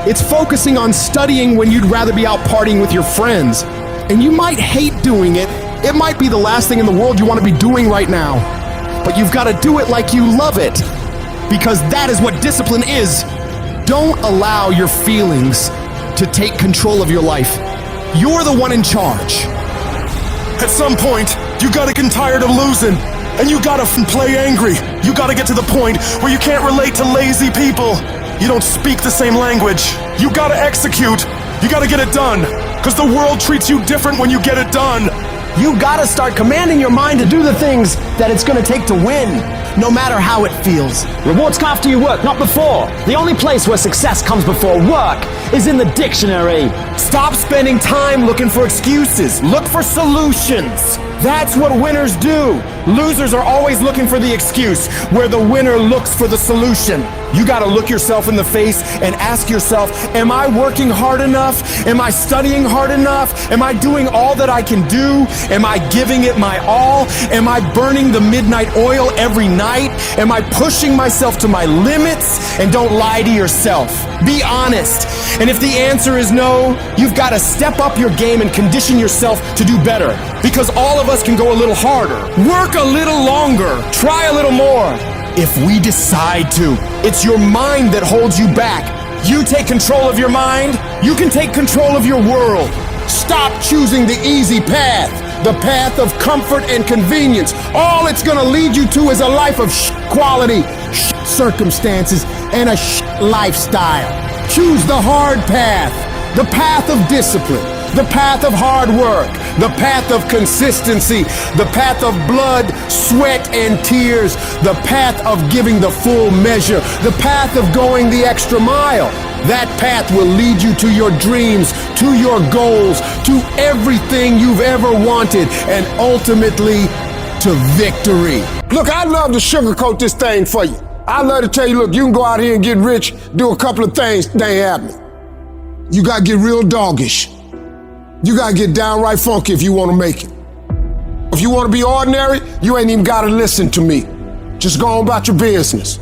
[SPEAKER 23] It's focusing on studying when you'd rather be out partying with your friends. And you might hate doing it. It might be the last thing in the world you want to be doing right now. But you've got to do it like you love it. Because that is what discipline is. Don't allow your feelings to take control of your life. You're the one in charge.
[SPEAKER 7] At some point, you gotta get tired of losing. And you gotta play angry. You gotta get to the point where you can't relate to lazy people. You don't speak the same language. You gotta execute. You gotta get it done. Because the world treats you different when you get it done.
[SPEAKER 23] You gotta start commanding your mind to do the things that it's gonna take to win, no matter how it feels.
[SPEAKER 15] Rewards come after you work, not before. The only place where success comes before work is in the dictionary.
[SPEAKER 10] Stop spending time looking for excuses. Look for solutions. That's what winners do. Losers are always looking for the excuse, where the winner looks for the solution. You gotta look yourself in the face and ask yourself, am I working hard enough? Am I studying hard enough? Am I doing all that I can do? Am I giving it my all? Am I burning the midnight oil every night? Am I pushing myself to my limits? And don't lie to yourself. Be honest. And if the answer is no, you've got to step up your game and condition yourself to do better. Because all of us can go a little harder, work a little longer, try a little more. If we decide to, it's your mind that holds you back. You take control of your mind, you can take control of your world. Stop choosing the easy path, the path of comfort and convenience. All it's gonna lead you to is a life of quality, circumstances, and a lifestyle. Choose the hard path, the path of discipline, the path of hard work, the path of consistency, the path of blood, sweat, and tears, the path of giving the full measure, the path of going the extra mile. That path will lead you to your dreams, to your goals, to everything you've ever wanted, and ultimately to victory.
[SPEAKER 22] Look, I'd love to sugarcoat this thing for you. I'd love to tell you, look, you can go out here and get rich, do a couple of things, they ain't happening. You gotta get real doggish. You gotta get downright funky if you wanna make it. If you wanna be ordinary, you ain't even gotta listen to me. Just go on about your business.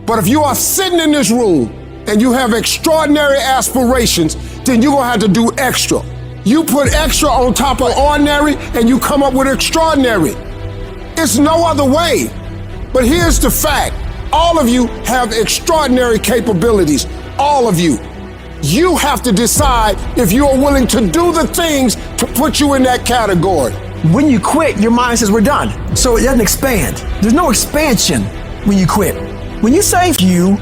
[SPEAKER 22] But if you are sitting in this room and you have extraordinary aspirations, then you're gonna have to do extra. You put extra on top of ordinary and you come up with extraordinary. It's no other way. But here's the fact. All of you have extraordinary capabilities. All of you. You have to decide if you're willing to do the things to put you in that category.
[SPEAKER 23] When you quit, your mind says we're done. So it doesn't expand. There's no expansion when you quit. When you say you,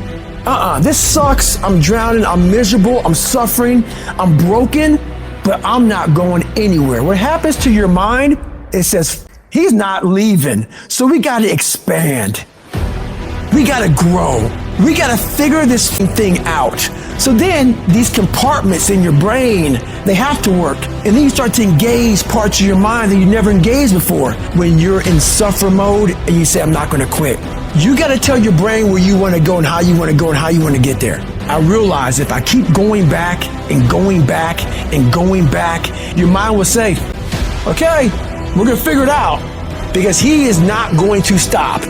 [SPEAKER 23] this sucks, I'm drowning, I'm miserable, I'm suffering, I'm broken, but I'm not going anywhere. What happens to your mind, it says, he's not leaving. So we gotta expand. We gotta grow. We gotta figure this thing out. So then these compartments in your brain, they have to work. And then you start to engage parts of your mind that you never engaged before. When you're in suffer mode and you say, I'm not gonna quit. You gotta tell your brain where you wanna go and how you wanna go and how you wanna get there. I realize if I keep going back and going back and going back, your mind will say, okay, we're gonna figure it out. Because he is not going to stop.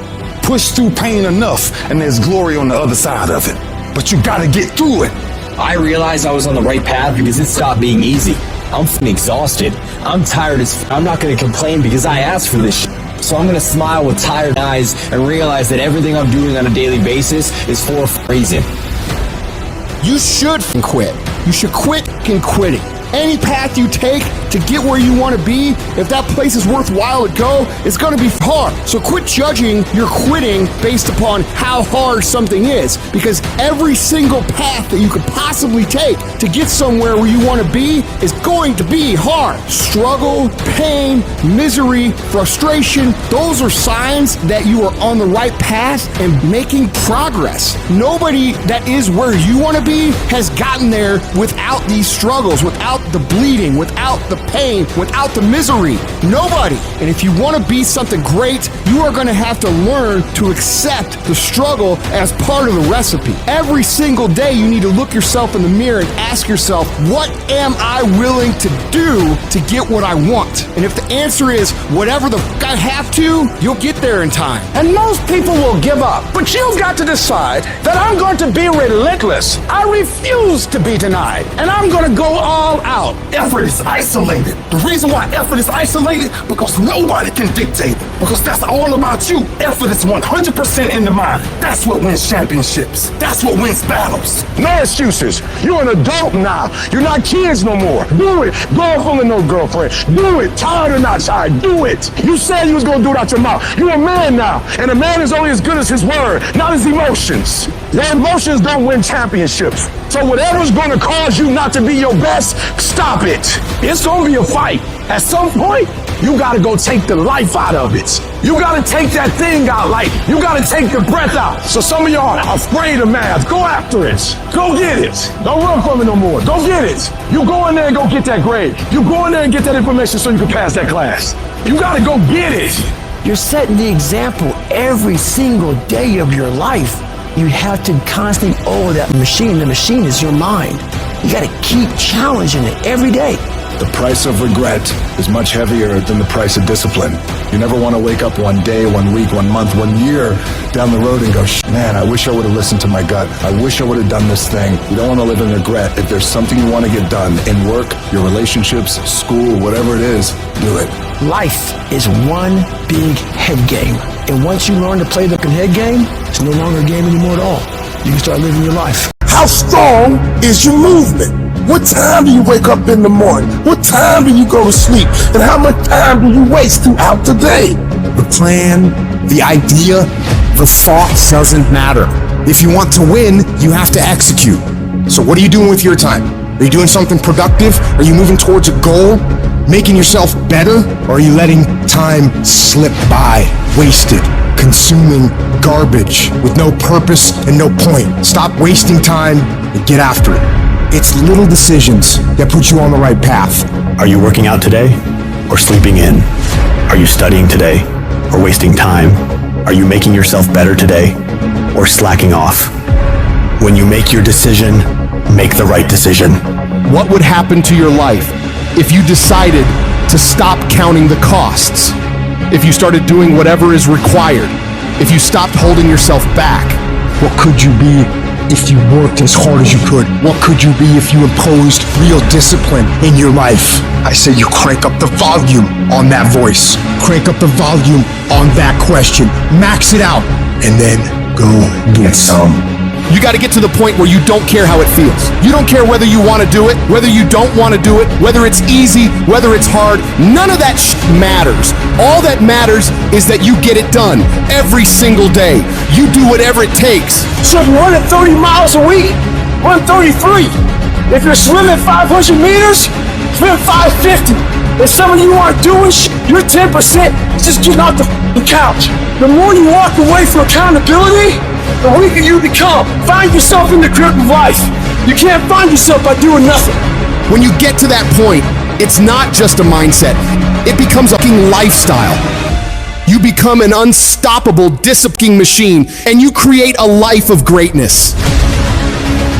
[SPEAKER 2] Push through pain enough and there's glory on the other side of it. But you gotta get through it.
[SPEAKER 18] I realized I was on the right path because it stopped being easy. I'm f***ing exhausted. I'm tired as f***. I'm not gonna complain because I asked for this shit. So I'm gonna smile with tired eyes and realize that everything I'm doing on a daily basis is for a reason.
[SPEAKER 22] You should quit. You should quit quitting. Any path you take to get where you want to be, if that place is worthwhile to go, it's going to be hard. So quit judging your quitting based upon how hard something is, because every single path that you could possibly take to get somewhere where you want to be is going to be hard. Struggle, pain, misery, frustration, those are signs that you are on the right path and making progress. Nobody that is where you want to be has gotten there without these struggles, without
[SPEAKER 3] the bleeding, without the pain, without the misery. Nobody. And if you want to be something great, you are going to have to learn to accept the struggle as part of the recipe. Every single day, you need to look yourself in the mirror and ask yourself, what am I willing to do to get what I want? And if the answer is whatever the f*** I have to, you'll get there in time.
[SPEAKER 6] And most people will give up. But you've got to decide that I'm going to be relentless. I refuse to be denied. And I'm going to go all out.
[SPEAKER 2] Effort is isolated. The reason why effort is isolated, because nobody can dictate it. Because that's all about you. Effort is 100% in the mind. That's what wins championships. That's what wins battles.
[SPEAKER 6] No excuses. You're an adult now. You're not kids no more. Do it. Girlfriend or no girlfriend. Do it. Tired or not tired. Do it. You said you was going to do it out your mouth. You're a man now. And a man is only as good as his word, not his emotions. Your emotions don't win championships. So whatever's going to cause you not to be your best, stop it. It's going to be a fight. At some point, you got to go take the life out of it. You got to take that thing out, like you got to take the breath out. So some of y'all are afraid of math. Go after it. Go get it. Don't run from it no more. Go get it. You go in there and go get that grade. You go in there and get that information so you can pass that class. You got to go get it.
[SPEAKER 4] You're setting the example every single day of your life. You have to constantly owe that machine. The machine is your mind. You got to keep challenging it every day.
[SPEAKER 11] The price of regret is much heavier than the price of discipline. You never want to wake up one day, 1 week, 1 month, 1 year down the road and go, man, I wish I would have listened to my gut. I wish I would have done this thing. You don't want to live in regret. If there's something you want to get done in work, your relationships, school, whatever it is, do it.
[SPEAKER 4] Life is one big head game. And once you learn to play the head game, it's no longer a game anymore at all. You can start living your life.
[SPEAKER 2] How strong is your movement? What time do you wake up in the morning? What time do you go to sleep? And how much time do you waste throughout the day?
[SPEAKER 12] The plan, the idea, the thoughts doesn't matter. If you want to win, you have to execute. So what are you doing with your time? Are you doing something productive? Are you moving towards a goal? Making yourself better? Or are you letting time slip by, wasted, consuming garbage with no purpose and no point? Stop wasting time and get after it. It's little decisions that put you on the right path.
[SPEAKER 14] Are you working out today or sleeping in? Are you studying today or wasting time? Are you making yourself better today or slacking off? When you make your decision, make the right decision.
[SPEAKER 10] What would happen to your life if you decided to stop counting the costs? If you started doing whatever is required? If you stopped holding yourself back?
[SPEAKER 12] What could you be if you worked as hard as you could? What could you be if you imposed real discipline in your life? I say you crank up the volume on that voice. Crank up the volume on that question. Max it out. And then go get some.
[SPEAKER 10] You got to get to the point where you don't care how it feels. You don't care whether you want to do it, whether you don't want to do it, whether it's easy, whether it's hard. None of that matters. All that matters is that you get it done every single day. You do whatever it takes.
[SPEAKER 6] So if you're running 30 miles a week, run 33. If you're swimming 500 meters, swim 550. If some of you aren't doing you're 10% just getting off the couch. The more you walk away from accountability, the weaker you become. Find yourself in the grip of life. You can't find yourself by doing nothing.
[SPEAKER 10] When you get to that point, it's not just a mindset. It becomes a fucking lifestyle. You become an unstoppable disciplining machine, and you create a life of greatness.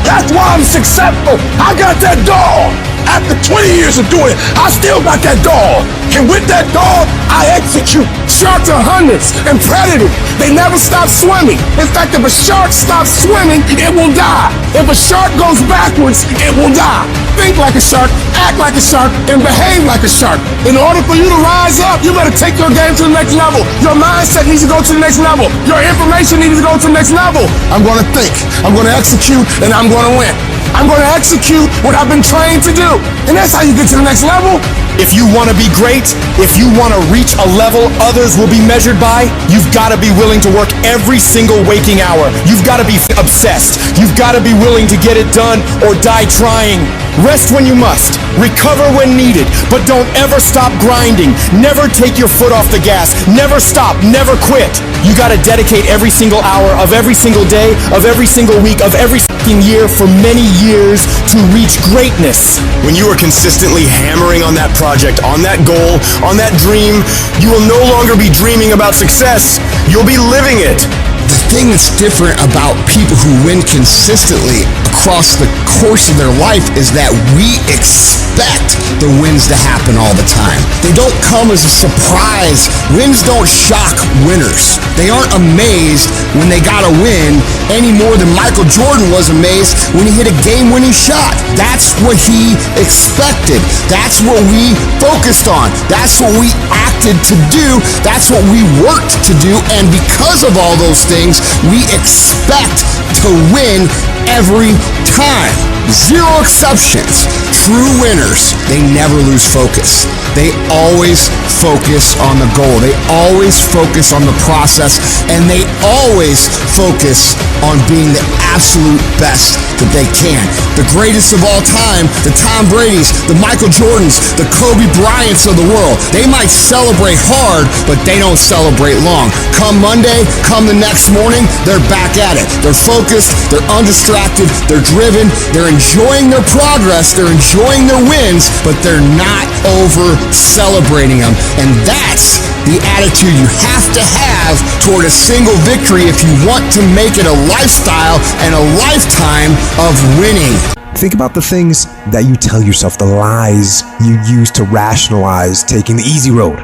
[SPEAKER 2] That's why I'm successful. I got that dog. After 20 years of doing it, I still got that dog. And with that dog, I execute. Sharks are hunters and predators. They never stop swimming. In fact, if a shark stops swimming, it will die. If a shark goes backwards, it will die. Think like a shark, act like a shark, and behave like a shark. In order for you to rise up, you better take your game to the next level. Your mindset needs to go to the next level. Your information needs to go to the next level. I'm going to think, I'm going to execute, and I'm going to win. I'm going to execute what I've been trained to do. And that's how you get to the next level.
[SPEAKER 10] If you want to be great, if you want to reach a level others will be measured by, you've got to be willing to work every single waking hour. You've got to be obsessed. You've got to be willing to get it done or die trying. Rest when you must. Recover when needed. But don't ever stop grinding. Never take your foot off the gas. Never stop. Never quit. You gotta dedicate every single hour of every single day, of every single week, of every year for many years to reach greatness.
[SPEAKER 17] When you are consistently hammering on that project, on that goal, on that dream, you will no longer be dreaming about success. You'll be living it.
[SPEAKER 3] The thing that's different about people who win consistently across the course of their life is that we expect the wins to happen all the time. They don't come as a surprise. Wins don't shock winners. They aren't amazed when they got a win any more than Michael Jordan was amazed when he hit a game-winning shot. That's what he expected. That's what we focused on. That's what we acted to do. That's what we worked to do. And because of all those things, we expect to win every time. Zero exceptions. True winners, they never lose focus. They always focus on the goal. They always focus on the process, and they always focus on being the absolute best that they can. The greatest of all time, the Tom Bradys, the Michael Jordans, the Kobe Bryants of the world. They might celebrate hard, but they don't celebrate long. Come Monday, come the next morning, they're back at it. They're focused, they're undistracted, they're driven, they're enjoying their progress, they're enjoying their wins, but they're not over celebrating them. And that's the attitude you have to have toward a single victory if you want to make it a lifestyle and a lifetime of winning.
[SPEAKER 12] Think about the things that you tell yourself, the lies you use to rationalize taking the easy road.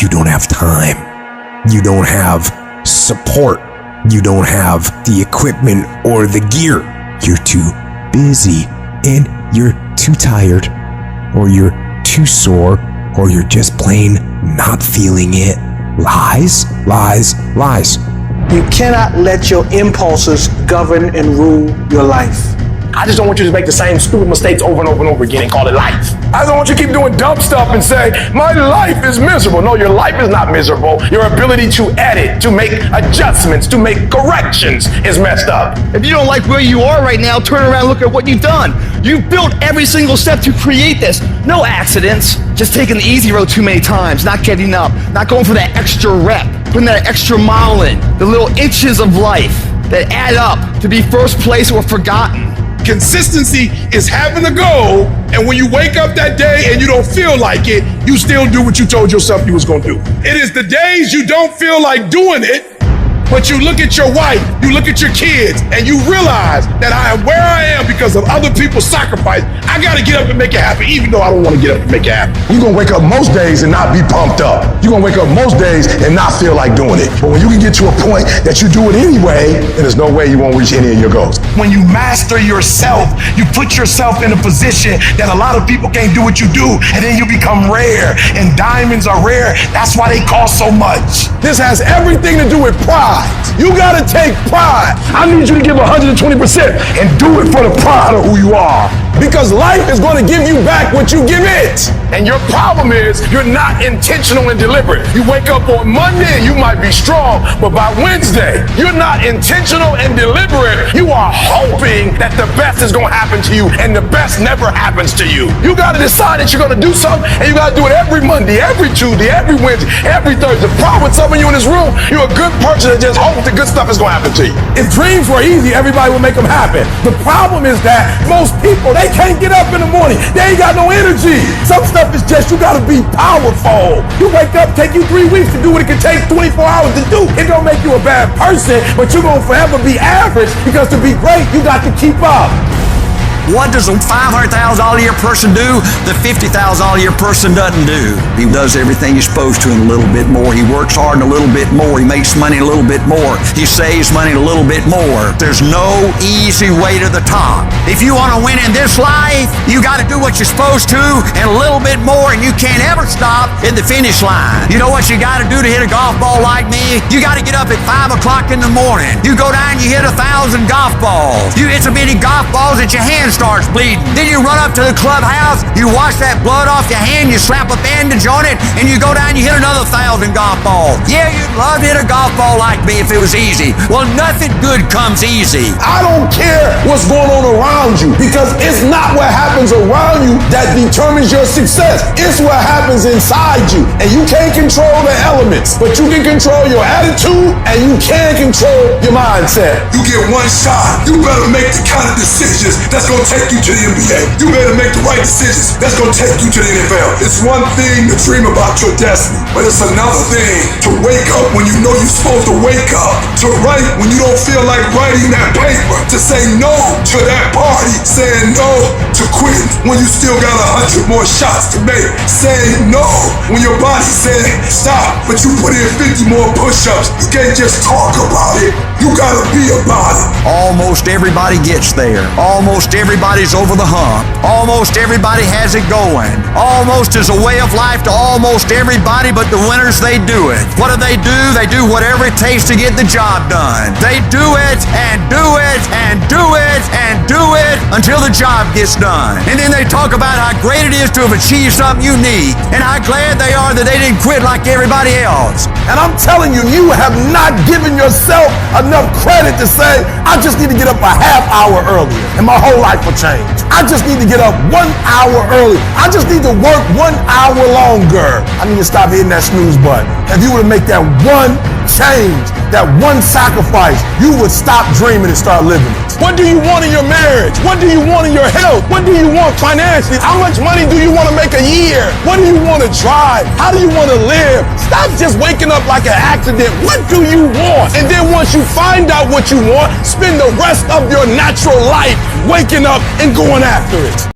[SPEAKER 12] You don't have time. You don't have support. You don't have the equipment or the gear. You're too busy, and you're too tired, or you're too sore, or you're just plain not feeling it. Lies, lies, lies.
[SPEAKER 20] You cannot let your impulses govern and rule your life.
[SPEAKER 6] I just don't want you to make the same stupid mistakes over and over and over again and call it life. I don't want you to keep doing dumb stuff and say, my life is miserable. No, your life is not miserable. Your ability to edit, to make adjustments, to make corrections is messed up.
[SPEAKER 21] If you don't like where you are right now, turn around and look at what you've done. You've built every single step to create this. No accidents. Just taking the easy road too many times, not getting up, not going for that extra rep, putting that extra mile in, the little inches of life that add up to be first place or forgotten.
[SPEAKER 2] Consistency is having a goal, and when you wake up that day and you don't feel like it, you still do what you told yourself you was gonna do. It is the days you don't feel like doing it, but you look at your wife, you look at your kids, and you realize that I am where I am because of other people's sacrifice. I gotta get up and make it happen, even though I don't wanna get up and make it happen.
[SPEAKER 22] You're gonna wake up most days and not be pumped up. You're gonna wake up most days and not feel like doing it. But when you can get to a point that you do it anyway, then there's no way you won't reach any of your goals.
[SPEAKER 2] When you master yourself, you put yourself in a position that a lot of people can't do what you do, and then you become rare, and diamonds are rare. That's why they cost so much. This has everything to do with pride. You gotta take pride. I need you to give 120% and do it for the pride of who you are. Because life is gonna give you back what you give it. And your problem is you're not intentional and deliberate. You wake up on Monday and you might be strong, but by Wednesday, you're not intentional and deliberate. You are hoping that the best is gonna happen to you, and the best never happens to you. You gotta decide that you're gonna do something, and you gotta do it every Monday, every Tuesday, every Wednesday, every Thursday. The problem with some of you in this room, you're a good person that just hopes the good stuff is gonna happen to you. If dreams were easy, everybody would make them happen. The problem is that most people, they can't get up in the morning. They ain't got no energy. Some stuff is just, you gotta be powerful. You wake up, take you 3 weeks to do what it can take 24 hours to do. It don't make you a bad person, but you're gonna forever be average, because to be great, you got to keep up.
[SPEAKER 24] What does a $500,000 a year person do that $50,000 a year person doesn't do? He does everything he's supposed to and a little bit more. He works hard and a little bit more. He makes money a little bit more. He saves money a little bit more. There's no easy way to the top. If you want to win in this life, you got to do what you're supposed to and a little bit more, and you can't ever stop at the finish line. You know what you got to do to hit a golf ball like me? You got to get up at 5 o'clock in the morning. You go down and you hit 1,000 golf balls. You hit so many golf balls that your hands hand starts bleeding. Then you run up to the clubhouse, you wash that blood off your hand, you slap a bandage on it, and you go down and you hit another 1,000 golf balls. Yeah, you'd love to hit a golf ball like me if it was easy. Well, nothing good comes easy.
[SPEAKER 2] I don't care what's going on around you, because it's not what happens around you that determines your success. It's what happens inside you. And you can't control the elements, but you can control your attitude and you can control your mindset.
[SPEAKER 5] You get one shot. You better make the kind of decisions that's going to take you to the NBA. You better make the right decisions that's going to take you to the NFL. It's one thing to dream about your destiny, but it's another thing to wake up when you know you're supposed to wake up, to write when you don't feel like writing that paper, to say no to that party, saying no to quitting when you still got 100 more shots to make, saying no when your body said stop, but you put in 50 more push-ups. You can't just talk about it, you gotta be about it.
[SPEAKER 24] Almost everybody gets there. Almost everybody's over the hump. Almost everybody has it going. Almost is a way of life to almost everybody, but the winners, they do it. What do? They do whatever it takes to get the job done. They do it and do it and do it and do it until the job gets done. And then they talk about how great it is to have achieved something unique and how glad they are that they didn't quit like everybody else.
[SPEAKER 2] And I'm telling you, you have not given yourself enough credit to say, I just need to get up a half hour earlier and my whole life will change. I just need to get up 1 hour early. I just need to work 1 hour longer. I need to stop hitting that snooze button. If you were to make that one change, that one sacrifice, you would stop dreaming and start living it. What do you want in your marriage? What do you want in your health? What do you want financially? How much money do you want to make a year? What do you want to drive? How do you want to live? Stop just waking up like an accident. What do you want? And then once you find out what you want, spend the rest of your natural life waking up and going after it.